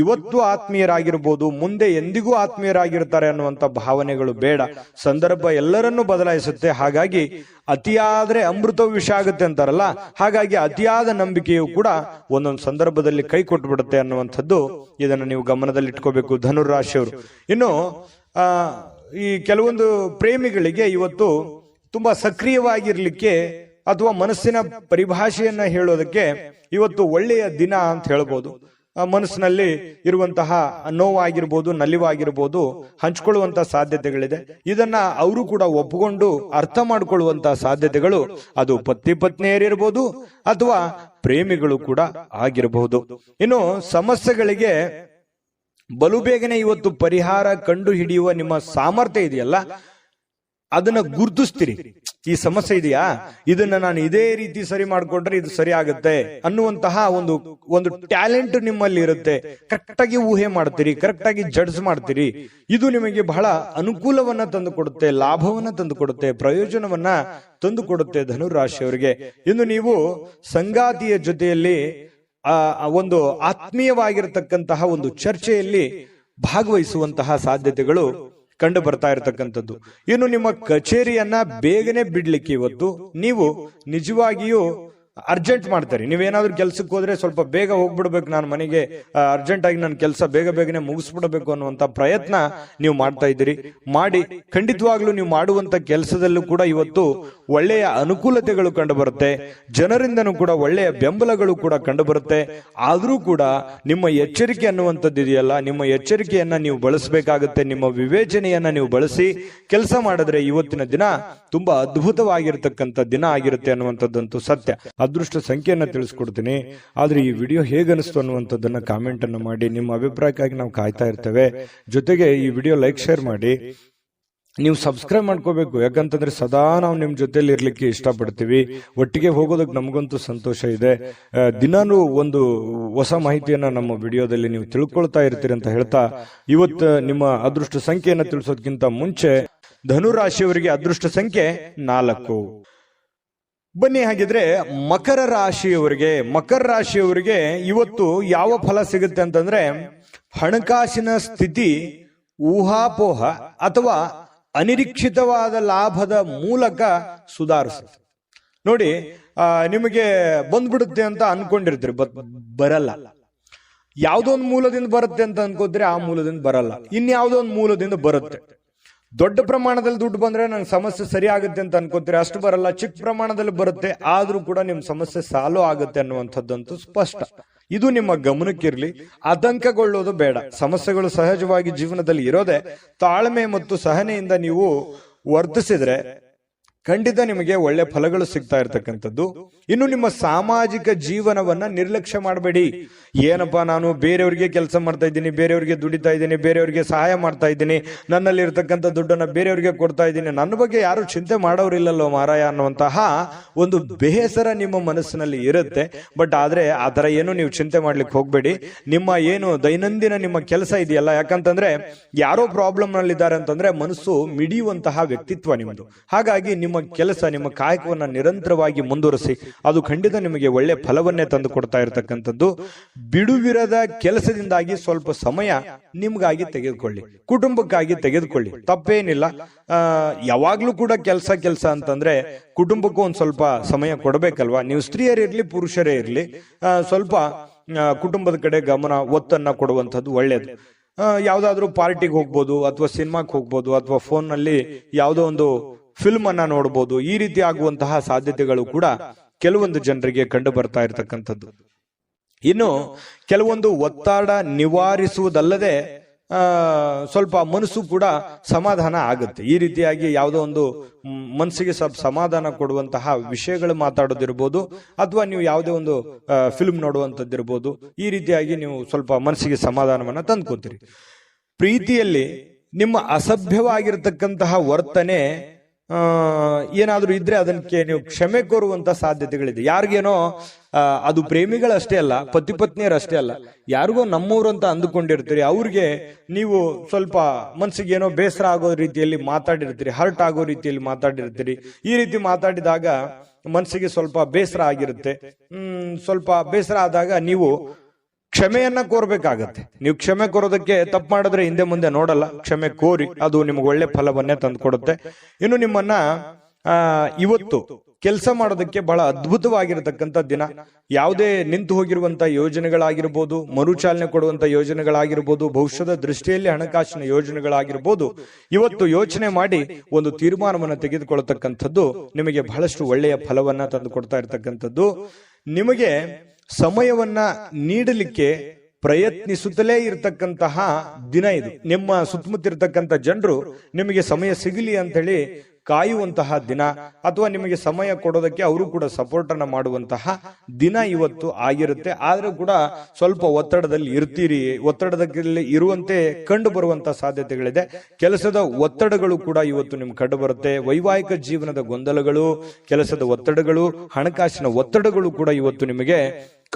ಇವತ್ತು ಆತ್ಮೀಯರಾಗಿರ್ಬೋದು, ಮುಂದೆ ಎಂದಿಗೂ ಆತ್ಮೀಯರಾಗಿರ್ತಾರೆ ಅನ್ನುವಂತ ಭಾವನೆಗಳು ಬೇಡ. ಸಂದರ್ಭ ಎಲ್ಲರನ್ನೂ ಬದಲಾಯಿಸುತ್ತೆ. ಹಾಗಾಗಿ ಅತಿಯಾದ್ರೆ ಅಮೃತವು ವಿಷ ಆಗುತ್ತೆ ಅಂತಾರಲ್ಲ, ಹಾಗಾಗಿ ಅತಿಯಾದ ನಂಬಿಕೆಯು ಕೂಡ ಒಂದೊಂದು ಸಂದರ್ಭದಲ್ಲಿ ಕೈ ಕೊಟ್ಟುಬಿಡುತ್ತೆ ಅನ್ನುವಂಥದ್ದು, ಇದನ್ನು ನೀವು ಗಮನದಲ್ಲಿ ಇಟ್ಕೋಬೇಕು ಧನುರಾಶಿಯವರು. ಇನ್ನು ಈ ಕೆಲವೊಂದು ಪ್ರೇಮಿಗಳಿಗೆ ಇವತ್ತು ತುಂಬಾ ಸಕ್ರಿಯವಾಗಿರ್ಲಿಕ್ಕೆ ಅಥವಾ ಮನಸ್ಸಿನ ಪರಿಭಾಷೆಯನ್ನ ಹೇಳೋದಕ್ಕೆ ಇವತ್ತು ಒಳ್ಳೆಯ ದಿನ ಅಂತ ಹೇಳ್ಬೋದು. ಮನಸ್ಸಿನಲ್ಲಿ ಇರುವಂತಹ ನೋವಾಗಿರ್ಬೋದು, ನಲಿವಾಗಿರ್ಬೋದು ಹಂಚಿಕೊಳ್ಳುವಂತಹ ಸಾಧ್ಯತೆಗಳಿದೆ. ಇದನ್ನ ಅವರು ಕೂಡ ಒಪ್ಪಿಕೊಂಡು ಅರ್ಥ ಮಾಡಿಕೊಳ್ಳುವಂತಹ ಸಾಧ್ಯತೆಗಳು, ಅದು ಪತಿ ಪತ್ನಿಯರಿರ್ಬೋದು ಅಥವಾ ಪ್ರೇಮಿಗಳು ಕೂಡ ಆಗಿರಬಹುದು. ಇನ್ನು ಸಮಸ್ಯೆಗಳಿಗೆ ಬಲು ಬೇಗನೆ ಇವತ್ತು ಪರಿಹಾರ ಕಂಡು ಹಿಡಿಯುವ ನಿಮ್ಮ ಸಾಮರ್ಥ್ಯ ಇದೆಯಲ್ಲ, ಅದನ್ನ ಗುರುತಿಸ್ತೀರಿ. ಈ ಸಮಸ್ಯೆ ಇದೆಯಾ, ಇದನ್ನ ನಾನು ಇದೇ ರೀತಿ ಸರಿ ಮಾಡ್ಕೊಂಡ್ರೆ ಇದು ಸರಿ ಆಗುತ್ತೆ ಅನ್ನುವಂತಹ ಒಂದು ಟ್ಯಾಲೆಂಟ್ ನಿಮ್ಮಲ್ಲಿ ಇರುತ್ತೆ. ಕರೆಕ್ಟ್ ಆಗಿ ಊಹೆ ಮಾಡ್ತೀರಿ, ಕರೆಕ್ಟ್ ಆಗಿ ಜಡ್ಜ್ ಮಾಡ್ತೀರಿ. ಇದು ನಿಮಗೆ ಬಹಳ ಅನುಕೂಲವನ್ನ ತಂದು ಕೊಡುತ್ತೆ, ಲಾಭವನ್ನ ತಂದು ಕೊಡುತ್ತೆ, ಪ್ರಯೋಜನವನ್ನ ತಂದು ಕೊಡುತ್ತೆ ಧನುರಾಶಿಯವರಿಗೆ. ಇನ್ನು ನೀವು ಸಂಗಾತಿಯ ಜೊತೆಯಲ್ಲಿ ಒಂದು ಆತ್ಮೀಯವಾಗಿರತಕ್ಕಂತಹ ಒಂದು ಚರ್ಚೆಯಲ್ಲಿ ಭಾಗವಹಿಸುವಂತಹ ಸಾಧ್ಯತೆಗಳು ಕಂಡು ಬರ್ತಾ ಇರತಕ್ಕಂಥದ್ದು. ಇನ್ನು ನಿಮ್ಮ ಕಚೇರಿಯನ್ನ ಬೇಗನೆ ಬಿಡ್ಲಿಕ್ಕೆ ಇವತ್ತು ನೀವು ನಿಜವಾಗಿಯೂ ಅರ್ಜೆಂಟ್ ಮಾಡ್ತಾರೆ. ನೀವೇನಾದ್ರೂ ಕೆಲ್ಸಕ್ಕೆ ಹೋದ್ರೆ ಸ್ವಲ್ಪ ಬೇಗ ಹೋಗ್ಬಿಡ್ಬೇಕು, ನಾನು ಮನೆಗೆ ಅರ್ಜೆಂಟ್ ಆಗಿ ನನ್ನ ಕೆಲಸ ಬೇಗನೆ ಮುಗಿಸ್ಬಿಡ್ಬೇಕು ಅನ್ನುವಂತ ಪ್ರಯತ್ನ ನೀವು ಮಾಡ್ತಾ ಇದ್ದೀರಿ. ಮಾಡಿ ಖಂಡಿತವಾಗ್ಲೂ ನೀವು ಮಾಡುವಂತ ಕೆಲಸದಲ್ಲೂ ಕೂಡ ಇವತ್ತು ಒಳ್ಳೆಯ ಅನುಕೂಲತೆಗಳು ಕಂಡು ಬರುತ್ತೆ. ಜನರಿಂದನೂ ಕೂಡ ಒಳ್ಳೆಯ ಬೆಂಬಲಗಳು ಕೂಡ ಕಂಡು ಬರುತ್ತೆ. ಆದ್ರೂ ಕೂಡ ನಿಮ್ಮ ಎಚ್ಚರಿಕೆ ಅನ್ನುವಂಥದ್ದು ಇದೆಯಲ್ಲ, ನಿಮ್ಮ ಎಚ್ಚರಿಕೆಯನ್ನ ನೀವು ಬಳಸಬೇಕಾಗುತ್ತೆ. ನಿಮ್ಮ ವಿವೇಚನೆಯನ್ನ ನೀವು ಬಳಸಿ ಕೆಲಸ ಮಾಡಿದ್ರೆ ಇವತ್ತಿನ ದಿನ ತುಂಬಾ ಅದ್ಭುತವಾಗಿರ್ತಕ್ಕಂಥ ದಿನ ಆಗಿರುತ್ತೆ ಅನ್ನುವಂಥದ್ದಂತೂ ಸತ್ಯ. ಅದೃಷ್ಟ ಸಂಖ್ಯೆಯನ್ನ ತಿಳಿಸ್ಕೊಡ್ತೀನಿ. ಆದ್ರೆ ಈ ವಿಡಿಯೋ ಹೇಗನಿಸ್ತು ಅನ್ನುವಂಥದ್ದನ್ನ ಕಾಮೆಂಟ್ ಅನ್ನು ಮಾಡಿ. ನಿಮ್ಮ ಅಭಿಪ್ರಾಯಕ್ಕಾಗಿ ನಾವು ಕಾಯ್ತಾ ಇರ್ತೇವೆ. ಜೊತೆಗೆ ಈ ವಿಡಿಯೋ ಲೈಕ್ ಶೇರ್ ಮಾಡಿ. ನೀವು ಸಬ್ಸ್ಕ್ರೈಬ್ ಮಾಡ್ಕೋಬೇಕು, ಯಾಕಂತಂದ್ರೆ ಸದಾ ನಾವು ನಿಮ್ ಜೊತೆಲಿ ಇರ್ಲಿಕ್ಕೆ ಇಷ್ಟಪಡ್ತೀವಿ. ಒಟ್ಟಿಗೆ ಹೋಗೋದಕ್ಕೆ ನಮಗಂತೂ ಸಂತೋಷ ಇದೆ. ದಿನಾನು ಒಂದು ಹೊಸ ಮಾಹಿತಿಯನ್ನ ನಮ್ಮ ವಿಡಿಯೋದಲ್ಲಿ ನೀವು ತಿಳ್ಕೊಳ್ತಾ ಇರ್ತೀರಿ ಅಂತ ಹೇಳ್ತಾ, ಇವತ್ತು ನಿಮ್ಮ ಅದೃಷ್ಟ ಸಂಖ್ಯೆಯನ್ನ ತಿಳಿಸೋದಕ್ಕಿಂತ ಮುಂಚೆ ಧನುರಾಶಿಯವರಿಗೆ ಅದೃಷ್ಟ ಸಂಖ್ಯೆ 4. ಬನ್ನಿ ಹಾಗಿದ್ರೆ ಮಕರ ರಾಶಿಯವರಿಗೆ ಇವತ್ತು ಯಾವ ಫಲ ಸಿಗುತ್ತೆ ಅಂತಂದ್ರೆ, ಹಣಕಾಸಿನ ಸ್ಥಿತಿ ಊಹಾಪೋಹ ಅಥವಾ ಅನಿರೀಕ್ಷಿತವಾದ ಲಾಭದ ಮೂಲಕ ಸುಧಾರಿಸುತ್ತೆ. ನೋಡಿ, ನಿಮಗೆ ಬಂದ್ಬಿಡುತ್ತೆ ಅಂತ ಅನ್ಕೊಂಡಿರ್ತೀರಿ, ಬರಲ್ಲ. ಯಾವುದೋ ಒಂದು ಮೂಲದಿಂದ ಬರುತ್ತೆ ಅಂತ ಅನ್ಕೋದ್ರೆ ಆ ಮೂಲದಿಂದ ಬರಲ್ಲ, ಇನ್ಯಾವುದೋ ಒಂದು ಮೂಲದಿಂದ ಬರುತ್ತೆ. ದೊಡ್ಡ ಪ್ರಮಾಣದಲ್ಲಿ ದುಡ್ಡು ಬಂದ್ರೆ ನಂಗೆ ಸಮಸ್ಯೆ ಸರಿ ಆಗುತ್ತೆ ಅಂತ ಅನ್ಕೋತೀರಿ, ಅಷ್ಟು ಬರಲ್ಲ. ಚಿಕ್ಕ ಪ್ರಮಾಣದಲ್ಲಿ ಬರುತ್ತೆ, ಆದ್ರೂ ಕೂಡ ನಿಮ್ ಸಮಸ್ಯೆ ಸಾಲ್ವ್ ಆಗುತ್ತೆ ಅನ್ನುವಂಥದ್ದಂತೂ ಸ್ಪಷ್ಟ. ಇದು ನಿಮ್ಮ ಗಮನಕ್ಕಿರ್ಲಿ. ಆತಂಕಗೊಳ್ಳೋದು ಬೇಡ. ಸಮಸ್ಯೆಗಳು ಸಹಜವಾಗಿ ಜೀವನದಲ್ಲಿ ಇರೋದೆ. ತಾಳ್ಮೆ ಮತ್ತು ಸಹನೆಯಿಂದ ನೀವು ವರ್ತಿಸಿದ್ರೆ ಖಂಡಿತ ನಿಮಗೆ ಒಳ್ಳೆ ಫಲಗಳು ಸಿಗ್ತಾ ಇರ್ತಕ್ಕಂಥದ್ದು. ಇನ್ನು ನಿಮ್ಮ ಸಾಮಾಜಿಕ ಜೀವನವನ್ನ ನಿರ್ಲಕ್ಷ್ಯ ಮಾಡಬೇಡಿ. ಏನಪ್ಪಾ, ನಾನು ಬೇರೆಯವರಿಗೆ ಕೆಲಸ ಮಾಡ್ತಾ ಇದ್ದೀನಿ, ಬೇರೆಯವರಿಗೆ ದುಡಿತಾ ಇದ್ದೀನಿ, ಬೇರೆಯವರಿಗೆ ಸಹಾಯ ಮಾಡ್ತಾ ಇದ್ದೀನಿ, ನನ್ನಲ್ಲಿ ಇರ್ತಕ್ಕಂಥ ದುಡ್ಡನ್ನ ಬೇರೆಯವರಿಗೆ ಕೊಡ್ತಾ ಇದ್ದೀನಿ, ನನ್ನ ಬಗ್ಗೆ ಯಾರು ಚಿಂತೆ ಮಾಡೋರಿಲ್ಲಲ್ಲೋ ಮಾರಾಯ ಅನ್ನುವಂತಹ ಒಂದು ಬೇಸರ ನಿಮ್ಮ ಮನಸ್ಸಿನಲ್ಲಿ ಇರುತ್ತೆ. ಬಟ್ ಆದ್ರೆ ಆ ತರ ಏನು ನೀವು ಚಿಂತೆ ಮಾಡ್ಲಿಕ್ಕೆ ಹೋಗ್ಬೇಡಿ. ನಿಮ್ಮ ಏನು ದೈನಂದಿನ ನಿಮ್ಮ ಕೆಲಸ ಇದೆಯಲ್ಲ, ಯಾಕಂತಂದ್ರೆ ಯಾರೋ ಪ್ರಾಬ್ಲಮ್ ನಲ್ಲಿ ಇದ್ದಾರೆ ಅಂತಂದ್ರೆ ಮನಸ್ಸು ಮಿಡಿಯುವಂತಹ ವ್ಯಕ್ತಿತ್ವ ನಿಮ್ಮದು. ಹಾಗಾಗಿ ನಿಮ್ಮ ಕೆಲಸ, ನಿಮ್ಮ ಕಾಯಕವನ್ನ ನಿರಂತರವಾಗಿ ಮುಂದುವರಿಸಿ. ಅದು ಖಂಡಿತ ನಿಮಗೆ ಒಳ್ಳೆ ಫಲವನ್ನೇ ತಂದು ಕೊಡ್ತಾ ಇರತಕ್ಕಂಥದ್ದು. ಬಿಡುವಿರದ ಕೆಲಸದಿಂದಾಗಿ ಸ್ವಲ್ಪ ಸಮಯ ನಿಮ್ಗಾಗಿ ತೆಗೆದುಕೊಳ್ಳಿ, ಕುಟುಂಬಕ್ಕಾಗಿ ತೆಗೆದುಕೊಳ್ಳಿ, ತಪ್ಪೇನಿಲ್ಲ. ಯಾವಾಗ್ಲೂ ಕೂಡ ಕೆಲಸ ಅಂತಂದ್ರೆ ಕುಟುಂಬಕ್ಕೂ ಒಂದ್ ಸ್ವಲ್ಪ ಸಮಯ ಕೊಡಬೇಕಲ್ವಾ. ನೀವು ಸ್ತ್ರೀಯರಿರ್ಲಿ ಪುರುಷರೇ ಇರ್ಲಿ, ಸ್ವಲ್ಪ ಕುಟುಂಬದ ಕಡೆ ಗಮನ ಒತ್ತನ್ನ ಕೊಡುವಂಥದ್ದು ಒಳ್ಳೇದು. ಯಾವ್ದಾದ್ರು ಪಾರ್ಟಿಗೆ ಹೋಗ್ಬೋದು, ಅಥವಾ ಸಿನಿಮಾಕ್ಕೆ ಹೋಗ್ಬೋದು, ಅಥವಾ ಫೋನ್ ನಲ್ಲಿ ಯಾವುದೋ ಒಂದು ಫಿಲ್ಮ್ ಅನ್ನ ನೋಡ್ಬೋದು. ಈ ರೀತಿ ಆಗುವಂತಹ ಸಾಧ್ಯತೆಗಳು ಕೂಡ ಕೆಲವೊಂದು ಜನರಿಗೆ ಕಂಡು ಬರ್ತಾ ಇರತಕ್ಕಂಥದ್ದು. ಇನ್ನು ಕೆಲವೊಂದು ಒತ್ತಡ ನಿವಾರಿಸುವುದಲ್ಲದೆ ಸ್ವಲ್ಪ ಮನಸ್ಸು ಕೂಡ ಸಮಾಧಾನ ಆಗುತ್ತೆ. ಈ ರೀತಿಯಾಗಿ ಯಾವುದೋ ಒಂದು ಮನಸ್ಸಿಗೆ ಸ್ವಲ್ಪ ಸಮಾಧಾನ ಕೊಡುವಂತಹ ವಿಷಯಗಳು ಮಾತಾಡೋದಿರ್ಬೋದು, ಅಥವಾ ನೀವು ಯಾವುದೇ ಒಂದು ಫಿಲ್ಮ್ ನೋಡುವಂಥದ್ದಿರ್ಬೋದು. ಈ ರೀತಿಯಾಗಿ ನೀವು ಸ್ವಲ್ಪ ಮನಸ್ಸಿಗೆ ಸಮಾಧಾನವನ್ನ ತಂದ್ಕೋತೀರಿ. ಪ್ರೀತಿಯಲ್ಲಿ ನಿಮ್ಮ ಅಸಭ್ಯವಾಗಿರ್ತಕ್ಕಂತಹ ವರ್ತನೆ ಏನಾದ್ರೂ ಇದ್ರೆ ಅದಕ್ಕೆ ನೀವು ಕ್ಷಮೆ ಕೋರುವಂತ ಸಾಧ್ಯತೆಗಳಿದೆ. ಯಾರಿಗೇನೋ ಅದು ಪ್ರೇಮಿಗಳಷ್ಟೇ ಅಲ್ಲ, ಪತಿ ಪತ್ನಿಯರಷ್ಟೇ ಅಲ್ಲ, ಯಾರಿಗೋ ನಮ್ಮೂರು ಅಂತ ಅಂದುಕೊಂಡಿರ್ತೀರಿ, ಅವ್ರಿಗೆ ನೀವು ಸ್ವಲ್ಪ ಮನ್ಸಿಗೆ ಏನೋ ಬೇಸರ ಆಗೋ ರೀತಿಯಲ್ಲಿ ಮಾತಾಡಿರ್ತೀರಿ, ಹರ್ಟ್ ಆಗೋ ರೀತಿಯಲ್ಲಿ ಮಾತಾಡಿರ್ತೀರಿ. ಈ ರೀತಿ ಮಾತಾಡಿದಾಗ ಮನಸ್ಸಿಗೆ ಸ್ವಲ್ಪ ಬೇಸರ ಆಗಿರುತ್ತೆ. ಸ್ವಲ್ಪ ಬೇಸರ ಆದಾಗ ನೀವು ಕ್ಷಮೆಯನ್ನ ಕೋರ್ಬೇಕಾಗತ್ತೆ. ನೀವು ಕ್ಷಮೆ ಕೋರೋದಕ್ಕೆ ತಪ್ಪು ಮಾಡಿದ್ರೆ ಹಿಂದೆ ಮುಂದೆ ನೋಡಲ್ಲ, ಕ್ಷಮೆ ಕೋರಿ, ಅದು ನಿಮ್ಗೆ ಒಳ್ಳೆ ಫಲವನ್ನೇ ತಂದುಕೊಡುತ್ತೆ. ಇನ್ನು ನಿಮ್ಮನ್ನ ಇವತ್ತು ಕೆಲಸ ಮಾಡೋದಕ್ಕೆ ಬಹಳ ಅದ್ಭುತವಾಗಿರತಕ್ಕಂಥ ದಿನ. ಯಾವುದೇ ನಿಂತು ಹೋಗಿರುವಂತ ಯೋಜನೆಗಳಾಗಿರ್ಬೋದು, ಮರುಚಾಲನೆ ಕೊಡುವಂತ ಯೋಜನೆಗಳಾಗಿರ್ಬೋದು, ಭವಿಷ್ಯದ ದೃಷ್ಟಿಯಲ್ಲಿ ಹಣಕಾಸಿನ ಯೋಜನೆಗಳಾಗಿರ್ಬೋದು, ಇವತ್ತು ಯೋಚನೆ ಮಾಡಿ ಒಂದು ತೀರ್ಮಾನವನ್ನು ತೆಗೆದುಕೊಳ್ಳತಕ್ಕಂಥದ್ದು ನಿಮಗೆ ಬಹಳಷ್ಟು ಒಳ್ಳೆಯ ಫಲವನ್ನ ತಂದು ಕೊಡ್ತಾ ಇರತಕ್ಕಂಥದ್ದು. ನಿಮಗೆ ಸಮಯವನ್ನ ನೀಡಲಿಕ್ಕೆ ಪ್ರಯತ್ನಿಸುತ್ತಲೇ ಇರತಕ್ಕಂತಹ ದಿನ ಇದು. ನಿಮ್ಮ ಸುತ್ತಮುತ್ತ ಇರತಕ್ಕಂಥ ಜನರು ನಿಮಗೆ ಸಮಯ ಸಿಗಲಿ ಅಂತ ಹೇಳಿ ಕಾಯುವಂತಹ ದಿನ, ಅಥವಾ ನಿಮಗೆ ಸಮಯ ಕೊಡೋದಕ್ಕೆ ಅವರು ಕೂಡ ಸಪೋರ್ಟ್ ಅನ್ನ ಮಾಡುವಂತಹ ದಿನ ಇವತ್ತು ಆಗಿರುತ್ತೆ. ಆದ್ರೂ ಕೂಡ ಸ್ವಲ್ಪ ಒತ್ತಡದಲ್ಲಿ ಇರ್ತೀರಿ. ಒತ್ತಡದಲ್ಲಿ ಇರುವಂತೆ ಕಂಡು ಬರುವಂತಹ ಸಾಧ್ಯತೆಗಳಿದೆ. ಕೆಲಸದ ಒತ್ತಡಗಳು ಕೂಡ ಇವತ್ತು ನಿಮ್ಗೆ ಕಂಡು ಬರುತ್ತೆ. ವೈವಾಹಿಕ ಜೀವನದ ಗೊಂದಲಗಳು, ಕೆಲಸದ ಒತ್ತಡಗಳು, ಹಣಕಾಸಿನ ಒತ್ತಡಗಳು ಕೂಡ ಇವತ್ತು ನಿಮಗೆ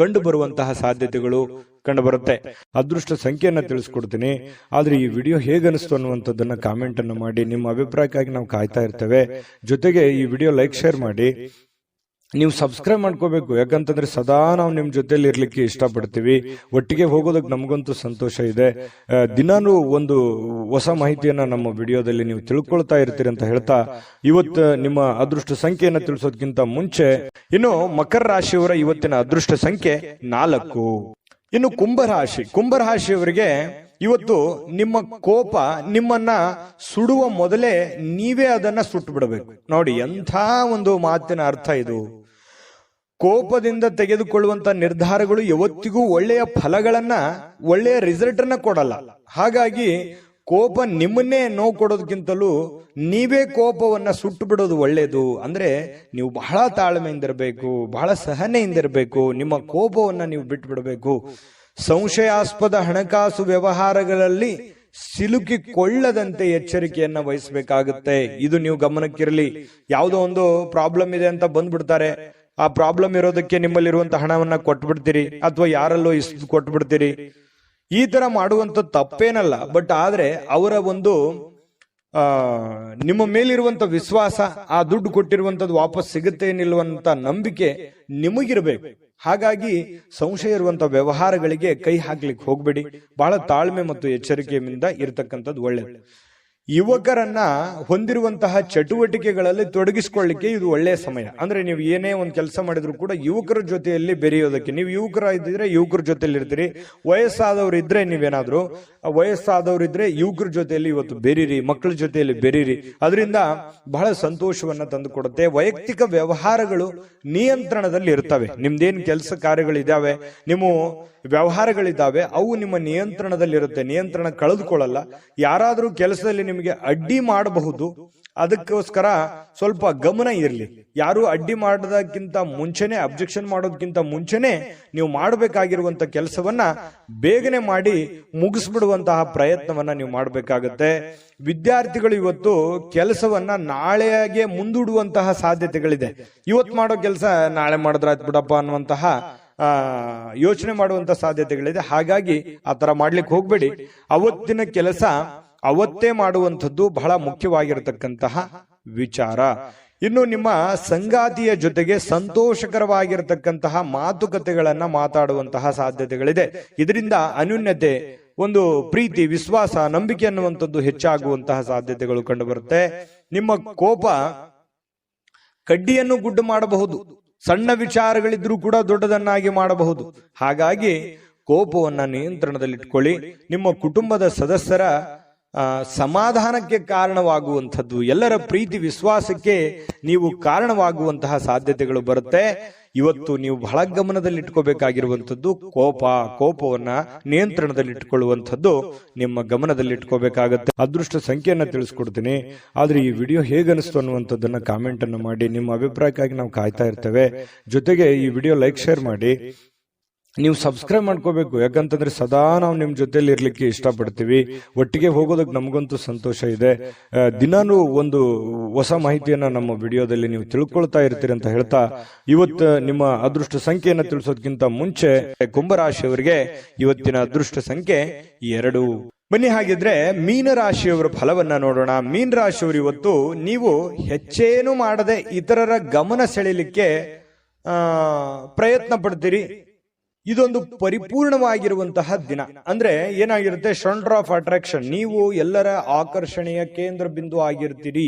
ಕಂಡು ಬರುವಂತಹ ಸಾಧ್ಯತೆಗಳು ಕಂಡು ಬರುತ್ತೆ. ಅದೃಷ್ಟ ಸಂಖ್ಯೆಯನ್ನ ತಿಳಿಸ್ಕೊಡ್ತೀನಿ. ಆದ್ರೆ ಈ ವಿಡಿಯೋ ಹೇಗನಿಸ್ತು ಅನ್ನುವಂಥದ್ದನ್ನ ಕಾಮೆಂಟ್ ಅನ್ನು ಮಾಡಿ. ನಿಮ್ಮ ಅಭಿಪ್ರಾಯಕ್ಕಾಗಿ ನಾವು ಕಾಯ್ತಾ ಇರ್ತೇವೆ. ಜೊತೆಗೆ ಈ ವಿಡಿಯೋ ಲೈಕ್, ಶೇರ್ ಮಾಡಿ. ನೀವು ಸಬ್ಸ್ಕ್ರೈಬ್ ಮಾಡ್ಕೋಬೇಕು, ಯಾಕಂತಂದ್ರೆ ಸದಾ ನಾವು ನಿಮ್ ಜೊತೆಲಿ ಇರ್ಲಿಕ್ಕೆ ಇಷ್ಟಪಡ್ತೀವಿ. ಒಟ್ಟಿಗೆ ಹೋಗೋದಕ್ಕೆ ನಮಗಂತೂ ಸಂತೋಷ ಇದೆ. ದಿನಾನು ಒಂದು ಹೊಸ ಮಾಹಿತಿಯನ್ನ ನಮ್ಮ ವಿಡಿಯೋದಲ್ಲಿ ನೀವು ತಿಳ್ಕೊಳ್ತಾ ಇರ್ತೀರಿ ಅಂತ ಹೇಳ್ತಾ, ಇವತ್ತು ನಿಮ್ಮ ಅದೃಷ್ಟ ಸಂಖ್ಯೆಯನ್ನ ತಿಳಿಸೋದಕ್ಕಿಂತ ಮುಂಚೆ ಇನ್ನು ಮಕರ ರಾಶಿಯವರ ಇವತ್ತಿನ ಅದೃಷ್ಟ ಸಂಖ್ಯೆ 4. ಇನ್ನು ಕುಂಭರಾಶಿಯವರಿಗೆ ಇವತ್ತು ನಿಮ್ಮ ಕೋಪ ನಿಮ್ಮನ್ನ ಸುಡುವ ಮೊದಲೇ ನೀವೇ ಅದನ್ನ ಸುಟ್ಟು ಬಿಡಬೇಕು. ನೋಡಿ, ಎಂಥ ಒಂದು ಮಾತಿನ ಅರ್ಥ ಇದು. ಕೋಪದಿಂದ ತೆಗೆದುಕೊಳ್ಳುವಂತ ನಿರ್ಧಾರಗಳು ಯಾವತ್ತಿಗೂ ಒಳ್ಳೆಯ ಫಲಗಳನ್ನ, ಒಳ್ಳೆಯ ರಿಸಲ್ಟ್ ಅನ್ನ ಕೊಡಲ್ಲ. ಹಾಗಾಗಿ ಕೋಪ ನಿಮ್ಮನ್ನೇ ನೋವು ಕೊಡೋದಕ್ಕಿಂತಲೂ ನೀವೇ ಕೋಪವನ್ನ ಸುಟ್ಟು ಬಿಡೋದು ಒಳ್ಳೇದು. ಅಂದ್ರೆ ನೀವು ಬಹಳ ತಾಳ್ಮೆಯಿಂದಿರಬೇಕು, ಬಹಳ ಸಹನೆಯಿಂದಿರಬೇಕು. ನಿಮ್ಮ ಕೋಪವನ್ನ ನೀವು ಬಿಟ್ಟು ಬಿಡಬೇಕು. ಸಂಶಯಾಸ್ಪದ ಹಣಕಾಸು ವ್ಯವಹಾರಗಳಲ್ಲಿ ಸಿಲುಕಿಕೊಳ್ಳದಂತೆ ಎಚ್ಚರಿಕೆಯನ್ನ ವಹಿಸಬೇಕಾಗುತ್ತೆ. ಇದು ನೀವು ಗಮನಕ್ಕಿರಲಿ. ಯಾವುದೋ ಒಂದು ಪ್ರಾಬ್ಲಮ್ ಇದೆ ಅಂತ ಬಂದ್ಬಿಡ್ತಾರೆ. ಆ ಪ್ರಾಬ್ಲಮ್ ಇರೋದಕ್ಕೆ ನಿಮ್ಮಲ್ಲಿರುವಂತ ಹಣವನ್ನ ಕೊಟ್ಬಿಡ್ತೀರಿ, ಅಥವಾ ಯಾರಲ್ಲೋ ಇಷ್ಟು ಕೊಟ್ಬಿಡ್ತೀರಿ. ಈ ತರ ಮಾಡುವಂತ ತಪ್ಪೇನಲ್ಲ. ಬಟ್ ಆದ್ರೆ ಅವರ ಒಂದು ನಿಮ್ಮ ಮೇಲಿರುವಂತ ವಿಶ್ವಾಸ, ಆ ದುಡ್ಡು ಕೊಟ್ಟಿರುವಂತದ್ದು ವಾಪಸ್ ಸಿಗುತ್ತೆ ನಿಲ್ಲುವಂತ ನಂಬಿಕೆ ನಿಮಗಿರ್ಬೇಕು. ಹಾಗಾಗಿ ಸಂಶಯ ಇರುವಂತ ವ್ಯವಹಾರಗಳಿಗೆ ಕೈ ಹಾಕ್ಲಿಕ್ಕೆ ಹೋಗ್ಬೇಡಿ. ಬಹಳ ತಾಳ್ಮೆ ಮತ್ತು ಎಚ್ಚರಿಕೆಯಿಂದ ಇರತಕ್ಕಂಥದ್ದು ಒಳ್ಳೆಯದು. ಯುವಕರನ್ನ ಹೊಂದಿರುವಂತಹ ಚಟುವಟಿಕೆಗಳಲ್ಲಿ ತೊಡಗಿಸಿಕೊಳ್ಳಿಕ್ಕೆ ಇದು ಒಳ್ಳೆಯ ಸಮಯ. ಅಂದ್ರೆ ನೀವು ಏನೇ ಒಂದು ಕೆಲಸ ಮಾಡಿದ್ರು ಕೂಡ ಯುವಕರ ಜೊತೆಯಲ್ಲಿ ಬೆರೆಯೋದಕ್ಕೆ, ನೀವು ಯುವಕರ ಇದ್ದಿದ್ರೆ ಯುವಕರ ಜೊತೆಯಲ್ಲಿ ಇರ್ತೀರಿ. ವಯಸ್ಸಾದವ್ರು ಇದ್ರೆ ನೀವೇನಾದ್ರು ವಯಸ್ಸಾದವರಿದ್ರೆ ಯುವಕರ ಜೊತೆಯಲ್ಲಿ ಇವತ್ತು ಬೆರೀರಿ, ಮಕ್ಕಳ ಜೊತೆಯಲ್ಲಿ ಬೆರೀರಿ. ಅದರಿಂದ ಬಹಳ ಸಂತೋಷವನ್ನ ತಂದು ಕೊಡುತ್ತೆ. ವೈಯಕ್ತಿಕ ವ್ಯವಹಾರಗಳು ನಿಯಂತ್ರಣದಲ್ಲಿ ಇರ್ತವೆ. ನಿಮ್ದೇನ್ ಕೆಲಸ ಕಾರ್ಯಗಳಿದಾವೆ, ನಿಮ್ಮ ವ್ಯವಹಾರಗಳಿದ್ದಾವೆ, ಅವು ನಿಮ್ಮ ನಿಯಂತ್ರಣದಲ್ಲಿರುತ್ತೆ. ನಿಯಂತ್ರಣ ಕಳೆದುಕೊಳ್ಳಲ್ಲ. ಯಾರಾದ್ರೂ ಕೆಲಸದಲ್ಲಿ ನಿಮಗೆ ಅಡ್ಡಿ ಮಾಡಬಹುದು, ಅದಕ್ಕೋಸ್ಕರ ಸ್ವಲ್ಪ ಗಮನ ಇರಲಿ. ಯಾರು ಅಡ್ಡಿ ಮಾಡೋದಕ್ಕಿಂತ ಮುಂಚೆನೆ, ಅಬ್ಜೆಕ್ಷನ್ ಮಾಡೋದಕ್ಕಿಂತ ಮುಂಚೆನೆ ನೀವು ಮಾಡಬೇಕಾಗಿರುವಂತ ಕೆಲಸವನ್ನ ಬೇಗನೆ ಮಾಡಿ ಮುಗಿಸ್ಬಿಡುವಂತಹ ಪ್ರಯತ್ನವನ್ನ ನೀವು ಮಾಡಬೇಕಾಗತ್ತೆ. ವಿದ್ಯಾರ್ಥಿಗಳು ಇವತ್ತು ಕೆಲಸವನ್ನ ನಾಳೆಗೆ ಮುಂದೂಡುವಂತಹ ಸಾಧ್ಯತೆಗಳಿದೆ. ಇವತ್ತು ಮಾಡೋ ಕೆಲಸ ನಾಳೆ ಮಾಡಿದ್ರಾಯ್ತು ಬಿಡಪ್ಪ ಅನ್ನುವಂತಹ ಯೋಚನೆ ಮಾಡುವಂತ ಸಾಧ್ಯತೆಗಳಿದೆ. ಹಾಗಾಗಿ ಆ ತರ ಮಾಡ್ಲಿಕ್ಕೆ ಹೋಗ್ಬೇಡಿ. ಅವತ್ತಿನ ಕೆಲಸ ಅವತ್ತೇ ಮಾಡುವಂಥದ್ದು ಬಹಳ ಮುಖ್ಯವಾಗಿರತಕ್ಕಂತಹ ವಿಚಾರ. ಇನ್ನು ನಿಮ್ಮ ಸಂಗಾತಿಯ ಜೊತೆಗೆ ಸಂತೋಷಕರವಾಗಿರತಕ್ಕಂತಹ ಮಾತುಕತೆಗಳನ್ನ ಮಾತಾಡುವಂತಹ ಸಾಧ್ಯತೆಗಳಿದೆ. ಇದರಿಂದ ಅನ್ಯೋನ್ಯತೆ, ಒಂದು ಪ್ರೀತಿ, ವಿಶ್ವಾಸ, ನಂಬಿಕೆ ಅನ್ನುವಂಥದ್ದು ಹೆಚ್ಚಾಗುವಂತಹ ಸಾಧ್ಯತೆಗಳು ಕಂಡು ಬರುತ್ತೆ. ನಿಮ್ಮ ಕೋಪ ಕಡ್ಡಿಯನ್ನು ಗುಡ್ಡು ಮಾಡಬಹುದು. ಸಣ್ಣ ವಿಚಾರಗಳಿದ್ರೂ ಕೂಡ ದೊಡ್ಡದನ್ನಾಗಿ ಮಾಡಬಹುದು. ಹಾಗಾಗಿ ಕೋಪವನ್ನ ನಿಯಂತ್ರಣದಲ್ಲಿಟ್ಕೊಳ್ಳಿ. ನಿಮ್ಮ ಕುಟುಂಬದ ಸದಸ್ಯರ ಸಮಾಧಾನಕ್ಕೆ ಕಾರಣವಾಗುವಂಥದ್ದು, ಎಲ್ಲರ ಪ್ರೀತಿ ವಿಶ್ವಾಸಕ್ಕೆ ನೀವು ಕಾರಣವಾಗುವಂತಹ ಸಾಧ್ಯತೆಗಳು ಬರುತ್ತೆ. ಇವತ್ತು ನೀವು ಬಹಳ ಗಮನದಲ್ಲಿಟ್ಕೋಬೇಕಾಗಿರುವಂಥದ್ದು ಕೋಪವನ್ನ ನಿಯಂತ್ರಣದಲ್ಲಿಟ್ಕೊಳ್ಳುವಂಥದ್ದು ನಿಮ್ಮ ಗಮನದಲ್ಲಿಟ್ಕೋಬೇಕಾಗತ್ತೆ. ಅದೃಷ್ಟ ಸಂಖ್ಯೆಯನ್ನ ತಿಳಿಸ್ಕೊಡ್ತೀನಿ. ಆದ್ರೆ ಈ ವಿಡಿಯೋ ಹೇಗನಿಸ್ತು ಅನ್ನುವಂಥದ್ದನ್ನ ಕಾಮೆಂಟ್ ಅನ್ನು ಮಾಡಿ. ನಿಮ್ಮ ಅಭಿಪ್ರಾಯಕ್ಕಾಗಿ ನಾವು ಕಾಯ್ತಾ ಇರ್ತೇವೆ. ಜೊತೆಗೆ ಈ ವಿಡಿಯೋ ಲೈಕ್, ಶೇರ್ ಮಾಡಿ. ನೀವು ಸಬ್ಸ್ಕ್ರೈಬ್ ಮಾಡ್ಕೋಬೇಕು. ಯಾಕಂತಂದ್ರೆ ಸದಾ ನಾವು ನಿಮ್ ಜೊತೆಲಿ ಇರ್ಲಿಕ್ಕೆ ಇಷ್ಟಪಡ್ತೀವಿ. ಒಟ್ಟಿಗೆ ಹೋಗೋದಕ್ಕೆ ನಮಗಂತೂ ಸಂತೋಷ ಇದೆ. ದಿನಾನು ಒಂದು ಹೊಸ ಮಾಹಿತಿಯನ್ನ ನಮ್ಮ ವಿಡಿಯೋದಲ್ಲಿ ನೀವು ತಿಳ್ಕೊಳ್ತಾ ಇರ್ತೀರಿ ಅಂತ ಹೇಳ್ತಾ, ಇವತ್ತು ನಿಮ್ಮ ಅದೃಷ್ಟ ಸಂಖ್ಯೆಯನ್ನು ತಿಳಿಸೋದಕ್ಕಿಂತ ಮುಂಚೆ ಕುಂಭರಾಶಿಯವರಿಗೆ ಇವತ್ತಿನ ಅದೃಷ್ಟ ಸಂಖ್ಯೆ 2. ಬನ್ನಿ ಹಾಗಿದ್ರೆ ಮೀನರಾಶಿಯವರ ಫಲವನ್ನ ನೋಡೋಣ. ಮೀನರಾಶಿಯವರು ಇವತ್ತು ನೀವು ಹೆಚ್ಚೇನು ಮಾಡದೆ ಇತರರ ಗಮನ ಸೆಳೆಯಲಿಕ್ಕೆ ಪ್ರಯತ್ನ ಪಡ್ತೀರಿ. ಇದೊಂದು ಪರಿಪೂರ್ಣವಾಗಿರುವಂತಹ ದಿನ. ಅಂದ್ರೆ ಏನಾಗಿರುತ್ತೆ, ಸೆಂಟರ್ ಆಫ್ ಅಟ್ರಾಕ್ಷನ್. ನೀವು ಎಲ್ಲರ ಆಕರ್ಷಣೆಯ ಕೇಂದ್ರ ಬಿಂದು ಆಗಿರ್ತೀರಿ.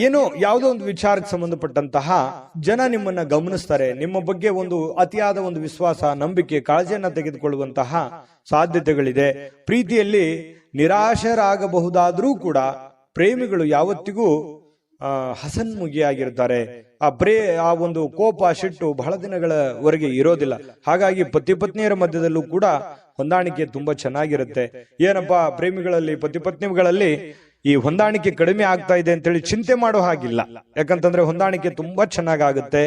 ಏನೋ ಯಾವುದೋ ಒಂದು ವಿಚಾರಕ್ಕೆ ಸಂಬಂಧಪಟ್ಟಂತಹ ಜನ ನಿಮ್ಮನ್ನ ಗಮನಿಸ್ತಾರೆ. ನಿಮ್ಮ ಬಗ್ಗೆ ಒಂದು ಅತಿಯಾದ ಒಂದು ವಿಶ್ವಾಸ, ನಂಬಿಕೆ, ಕಾಳಜಿಯನ್ನ ತೆಗೆದುಕೊಳ್ಳುವಂತಹ ಸಾಧ್ಯತೆಗಳಿದೆ. ಪ್ರೀತಿಯಲ್ಲಿ ನಿರಾಶರಾಗಬಹುದಾದ್ರೂ ಕೂಡ ಪ್ರೇಮಿಗಳು ಯಾವತ್ತಿಗೂ ಹಸನ್ಮುಖಿಯಾಗಿರ್ತಾರೆ. ಆ ಒಂದು ಕೋಪ, ಸಿಟ್ಟು ಬಹಳ ದಿನಗಳವರೆಗೆ ಇರೋದಿಲ್ಲ. ಹಾಗಾಗಿ ಪತಿ ಪತ್ನಿಯರ ಮಧ್ಯದಲ್ಲೂ ಕೂಡ ಹೊಂದಾಣಿಕೆ ತುಂಬಾ ಚೆನ್ನಾಗಿರುತ್ತೆ. ಏನಪ್ಪಾ ಪ್ರೇಮಿಗಳಲ್ಲಿ, ಪತಿ ಪತ್ನಿಗಳಲ್ಲಿ ಈ ಹೊಂದಾಣಿಕೆ ಕಡಿಮೆ ಆಗ್ತಾ ಇದೆ ಅಂತೇಳಿ ಚಿಂತೆ ಮಾಡೋ ಹಾಗಿಲ್ಲ. ಯಾಕಂತಂದ್ರೆ ಹೊಂದಾಣಿಕೆ ತುಂಬಾ ಚೆನ್ನಾಗಾಗುತ್ತೆ.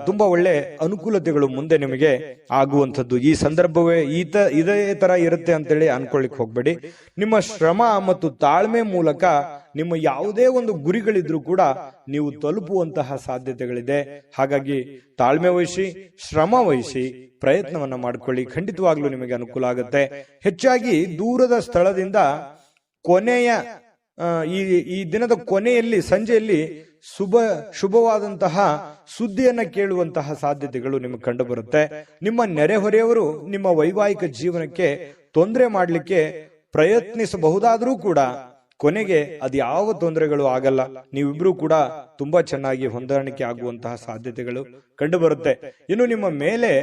ತುಂಬಾ ಒಳ್ಳೆ ಅನುಕೂಲತೆಗಳು ಮುಂದೆ ನಿಮಗೆ ಆಗುವಂಥದ್ದು. ಈ ಸಂದರ್ಭವೇ ಇದೇ ತರ ಇರುತ್ತೆ ಅಂತೇಳಿ ಅನ್ಕೊಳ್ಳಿಕ್ ಹೋಗ್ಬೇಡಿ. ನಿಮ್ಮ ಶ್ರಮ ಮತ್ತು ತಾಳ್ಮೆ ಮೂಲಕ ನಿಮ್ಮ ಯಾವುದೇ ಒಂದು ಗುರಿಗಳಿದ್ರೂ ಕೂಡ ನೀವು ತಲುಪುವಂತಹ ಸಾಧ್ಯತೆಗಳಿದೆ. ಹಾಗಾಗಿ ತಾಳ್ಮೆ ವಹಿಸಿ, ಶ್ರಮ ವಹಿಸಿ, ಪ್ರಯತ್ನವನ್ನ ಮಾಡ್ಕೊಳ್ಳಿ. ಖಂಡಿತವಾಗ್ಲೂ ನಿಮಗೆ ಅನುಕೂಲ ಆಗುತ್ತೆ. ಹೆಚ್ಚಾಗಿ ದೂರದ ಸ್ಥಳದಿಂದ ಈ ದಿನದ ಕೊನೆಯಲ್ಲಿ, ಸಂಜೆಯಲ್ಲಿ ಶುಭವಾದಂತಹ ಸುದ್ದಿಯನ್ನ ಕೇಳುವಂತಹ ಸಾಧ್ಯತೆಗಳು ನಿಮಗೆ ಕಂಡು ಬರುತ್ತೆ. ನಿಮ್ಮ ನೆರೆಹೊರೆಯವರು ನಿಮ್ಮ ವೈವಾಹಿಕ ಜೀವನಕ್ಕೆ ತೊಂದರೆ ಮಾಡಲಿಕ್ಕೆ ಪ್ರಯತ್ನಿಸಬಹುದಾದ್ರೂ ಕೂಡ ಕೊನೆಗೆ ಅದ್ಯಾವ ತೊಂದರೆಗಳು ಆಗಲ್ಲ. ನೀವಿಬ್ರು ಕೂಡ ತುಂಬಾ ಚೆನ್ನಾಗಿ ಹೊಂದಾಣಿಕೆ ಆಗುವಂತಹ ಸಾಧ್ಯತೆಗಳು ಕಂಡು ಬರುತ್ತೆ. ಇನ್ನು ನಿಮ್ಮ ಮೇಲೆ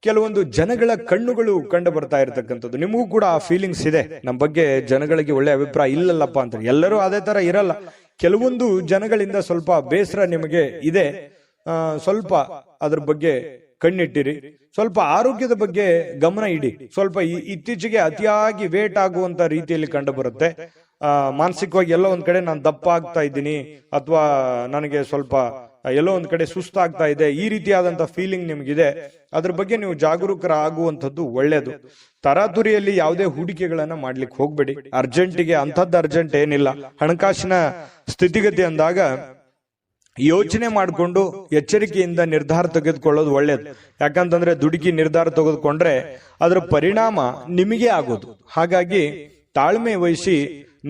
ಕೆಲವೊಂದು ಜನಗಳ ಕಣ್ಣುಗಳು ಕಂಡು ಬರ್ತಾ ಇರತಕ್ಕಂಥದ್ದು. ನಿಮಗೂ ಕೂಡ ಆ ಫೀಲಿಂಗ್ಸ್ ಇದೆ, ನಮ್ಮ ಬಗ್ಗೆ ಜನಗಳಿಗೆ ಒಳ್ಳೆ ಅಭಿಪ್ರಾಯ ಇಲ್ಲಲ್ಲಪ್ಪ ಅಂತ. ಎಲ್ಲರೂ ಅದೇ ತರ ಇರಲ್ಲ. ಕೆಲವೊಂದು ಜನಗಳಿಂದ ಸ್ವಲ್ಪ ಬೇಸರ ನಿಮಗೆ ಇದೆ. ಸ್ವಲ್ಪ ಅದ್ರ ಬಗ್ಗೆ ಕಣ್ಣಿಟ್ಟಿರಿ. ಸ್ವಲ್ಪ ಆರೋಗ್ಯದ ಬಗ್ಗೆ ಗಮನ ಇಡಿ. ಸ್ವಲ್ಪ ಇತ್ತೀಚೆಗೆ ಅತಿಯಾಗಿ ವೇಟ್ ಆಗುವಂತ ರೀತಿಯಲ್ಲಿ ಕಂಡು ಬರುತ್ತೆ. ಮಾನಸಿಕವಾಗಿ ಎಲ್ಲೋ ಒಂದ್ ಕಡೆ ನಾನು ದಪ್ಪ ಆಗ್ತಾ ಇದ್ದೀನಿ, ಅಥವಾ ನನಗೆ ಸ್ವಲ್ಪ ಎಲ್ಲೋ ಒಂದ್ ಕಡೆ ಸುಸ್ತಾಗ್ತಾ ಇದೆ, ಈ ರೀತಿಯಾದಂತಹ ಫೀಲಿಂಗ್ ನಿಮ್ಗಿದೆ. ಅದ್ರ ಬಗ್ಗೆ ನೀವು ಜಾಗರೂಕರಾಗುವಂಥದ್ದು ಒಳ್ಳೇದು. ತರಾತುರಿಯಲ್ಲಿ ಯಾವುದೇ ಹೂಡಿಕೆಗಳನ್ನ ಮಾಡ್ಲಿಕ್ಕೆ ಹೋಗ್ಬೇಡಿ. ಅರ್ಜೆಂಟಿಗೆ ಅಂಥದ್ದು ಅರ್ಜೆಂಟ್ ಏನಿಲ್ಲ. ಹಣಕಾಸಿನ ಸ್ಥಿತಿಗತಿ ಅಂದಾಗ ಯೋಚನೆ ಮಾಡಿಕೊಂಡು ಎಚ್ಚರಿಕೆಯಿಂದ ನಿರ್ಧಾರ ತೆಗೆದುಕೊಳ್ಳೋದು ಒಳ್ಳೇದು. ಯಾಕಂತಂದ್ರೆ ದುಡುಕಿ ನಿರ್ಧಾರ ತೆಗೆದುಕೊಂಡ್ರೆ ಅದರ ಪರಿಣಾಮ ನಿಮಗೆ ಆಗೋದು. ಹಾಗಾಗಿ ತಾಳ್ಮೆ ವಹಿಸಿ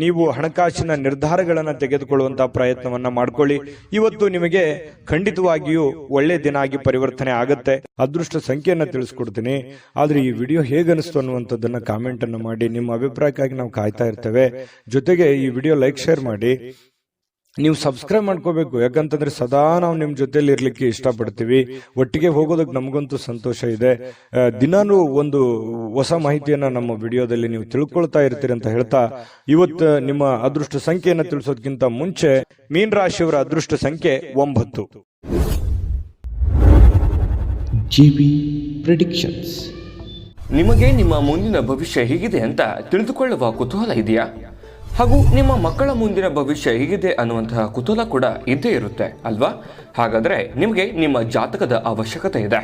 ನೀವು ಹಣಕಾಸಿನ ನಿರ್ಧಾರಗಳನ್ನು ತೆಗೆದುಕೊಳ್ಳುವಂತಹ ಪ್ರಯತ್ನವನ್ನ ಮಾಡ್ಕೊಳ್ಳಿ. ಇವತ್ತು ನಿಮಗೆ ಖಂಡಿತವಾಗಿಯೂ ಒಳ್ಳೆ ದಿನ ಆಗಿ ಪರಿವರ್ತನೆ ಆಗುತ್ತೆ. ಅದೃಷ್ಟ ಸಂಖ್ಯೆಯನ್ನ ತಿಳಿಸ್ಕೊಡ್ತೀನಿ. ಆದ್ರೆ ಈ ವಿಡಿಯೋ ಹೇಗನಿಸ್ತು ಅನ್ನುವಂಥದ್ದನ್ನ ಕಾಮೆಂಟ್ ಅನ್ನು ಮಾಡಿ. ನಿಮ್ಮ ಅಭಿಪ್ರಾಯಕ್ಕಾಗಿ ನಾವು ಕಾಯ್ತಾ ಇರ್ತೇವೆ. ಜೊತೆಗೆ ಈ ವಿಡಿಯೋ ಲೈಕ್, ಶೇರ್ ಮಾಡಿ. ನೀವು ಸಬ್ಸ್ಕ್ರೈಬ್ ಮಾಡ್ಕೋಬೇಕು. ಯಾಕಂತಂದ್ರೆ ಸದಾ ನಾವು ನಿಮ್ ಜೊತೆಲಿ ಇರ್ಲಿಕ್ಕೆ ಇಷ್ಟಪಡ್ತೀವಿ. ಒಟ್ಟಿಗೆ ಹೋಗೋದಕ್ಕೆ ನಮಗಂತೂ ಸಂತೋಷ ಇದೆ. ದಿನಾನು ಒಂದು ಹೊಸ ಮಾಹಿತಿಯನ್ನ ನಮ್ಮ ವಿಡಿಯೋದಲ್ಲಿ ನೀವು ತಿಳ್ಕೊಳ್ತಾ ಇರ್ತೀರಿ ಅಂತ ಹೇಳ್ತಾ, ಇವತ್ತು ನಿಮ್ಮ ಅದೃಷ್ಟ ಸಂಖ್ಯೆಯನ್ನು ತಿಳಿಸೋದಕ್ಕಿಂತ ಮುಂಚೆ ಮೀನರಾಶಿಯವರ ಅದೃಷ್ಟ ಸಂಖ್ಯೆ 9. GB predictions. ನಿಮಗೆ ನಿಮ್ಮ ಮುಂದಿನ ಭವಿಷ್ಯ ಹೇಗಿದೆ ಅಂತ ತಿಳಿದುಕೊಳ್ಳುವ ಕುತೂಹಲ ಇದೆಯಾ? ಹಾಗೂ ನಿಮ್ಮ ಮಕ್ಕಳ ಮುಂದಿನ ಭವಿಷ್ಯ ಹೇಗಿದೆ ಅನ್ನುವಂತಹ ಕುತೂಹಲ ಕೂಡ ಇದ್ದೇ ಇರುತ್ತೆ ಅಲ್ವಾ? ಹಾಗಾದರೆ ನಿಮಗೆ ನಿಮ್ಮ ಜಾತಕದ ಅವಶ್ಯಕತೆ ಇದೆ.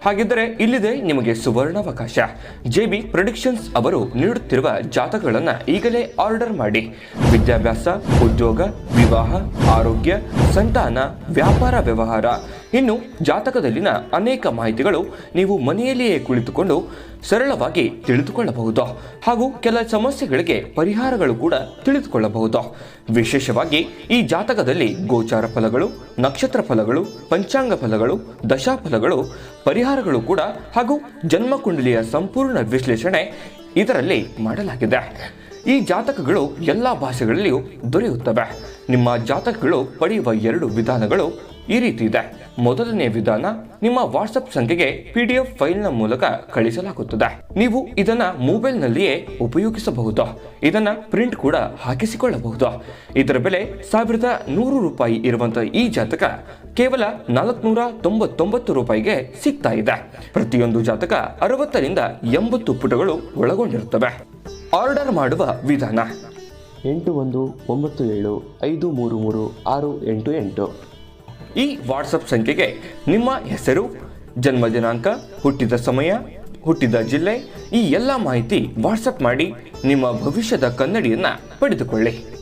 ಹಾಗಿದ್ದರೆ ಇಲ್ಲಿದೆ ನಿಮಗೆ ಸುವರ್ಣಾವಕಾಶ. JB ಪ್ರೆಡಿಕ್ಷನ್ಸ್ ಅವರು ನೀಡುತ್ತಿರುವ ಜಾತಕಗಳನ್ನು ಈಗಲೇ ಆರ್ಡರ್ ಮಾಡಿ. ವಿದ್ಯಾಭ್ಯಾಸ, ಉದ್ಯೋಗ, ವಿವಾಹ, ಆರೋಗ್ಯ, ಸಂತಾನ, ವ್ಯಾಪಾರ ವ್ಯವಹಾರ, ಇನ್ನು ಜಾತಕದಲ್ಲಿನ ಅನೇಕ ಮಾಹಿತಿಗಳು ನೀವು ಮನೆಯಲ್ಲಿಯೇ ಕುಳಿತುಕೊಂಡು ಸರಳವಾಗಿ ತಿಳಿದುಕೊಳ್ಳಬಹುದು. ಹಾಗೂ ಕೆಲ ಸಮಸ್ಯೆಗಳಿಗೆ ಪರಿಹಾರಗಳು ಕೂಡ ತಿಳಿದುಕೊಳ್ಳಬಹುದು. ವಿಶೇಷವಾಗಿ ಈ ಜಾತಕದಲ್ಲಿ ಗೋಚಾರ ಫಲಗಳು, ನಕ್ಷತ್ರ ಫಲಗಳು, ಪಂಚಾಂಗ ಫಲಗಳು, ದಶಾಫಲಗಳು, ಪರಿಹಾರಗಳು ಕೂಡ ಹಾಗೂ ಜನ್ಮಕುಂಡಲಿಯ ಸಂಪೂರ್ಣ ವಿಶ್ಲೇಷಣೆ ಇದರಲ್ಲಿ ಮಾಡಲಾಗಿದೆ. ಈ ಜಾತಕಗಳು ಎಲ್ಲ ಭಾಷೆಗಳಲ್ಲಿಯೂ ದೊರೆಯುತ್ತವೆ. ನಿಮ್ಮ ಜಾತಕಗಳು ಪಡೆಯುವ 2 ವಿಧಾನಗಳು ಈ ರೀತಿ ಇದೆ. ಮೊದಲನೇ ವಿಧಾನ, ನಿಮ್ಮ ವಾಟ್ಸಪ್ ಸಂಖ್ಯೆಗೆ PDF ಫೈಲ್ನ ಮೂಲಕ ಕಳಿಸಲಾಗುತ್ತದೆ. ನೀವು ಇದನ್ನ ಮೊಬೈಲ್ನಲ್ಲಿಯೇ ಉಪಯೋಗಿಸಬಹುದು. ಇದನ್ನ ಪ್ರಿಂಟ್ ಕೂಡ ಹಾಕಿಸಿಕೊಳ್ಳಬಹುದು. ಇದರ ಬೆಲೆ 1100 ರೂಪಾಯಿ ಇರುವಂತಹ ಈ ಜಾತಕ ಕೇವಲ 499 ರೂಪಾಯಿಗೆ ಸಿಗ್ತಾ ಇದೆ. ಪ್ರತಿಯೊಂದು ಜಾತಕ 60 ರಿಂದ 80 ಪುಟಗಳು ಒಳಗೊಂಡಿರುತ್ತವೆ. ಆರ್ಡರ್ ಮಾಡುವ ವಿಧಾನ: 8197533688. ಈ ವಾಟ್ಸಪ್ ಸಂಖ್ಯೆಗೆ ನಿಮ್ಮ ಹೆಸರು, ಜನ್ಮ ದಿನಾಂಕ, ಹುಟ್ಟಿದ ಸಮಯ, ಹುಟ್ಟಿದ ಜಿಲ್ಲೆ, ಈ ಎಲ್ಲ ಮಾಹಿತಿ ವಾಟ್ಸಪ್ ಮಾಡಿ ನಿಮ್ಮ ಭವಿಷ್ಯದ ಕನ್ನಡಿಯನ್ನು ಪಡೆದುಕೊಳ್ಳಿ.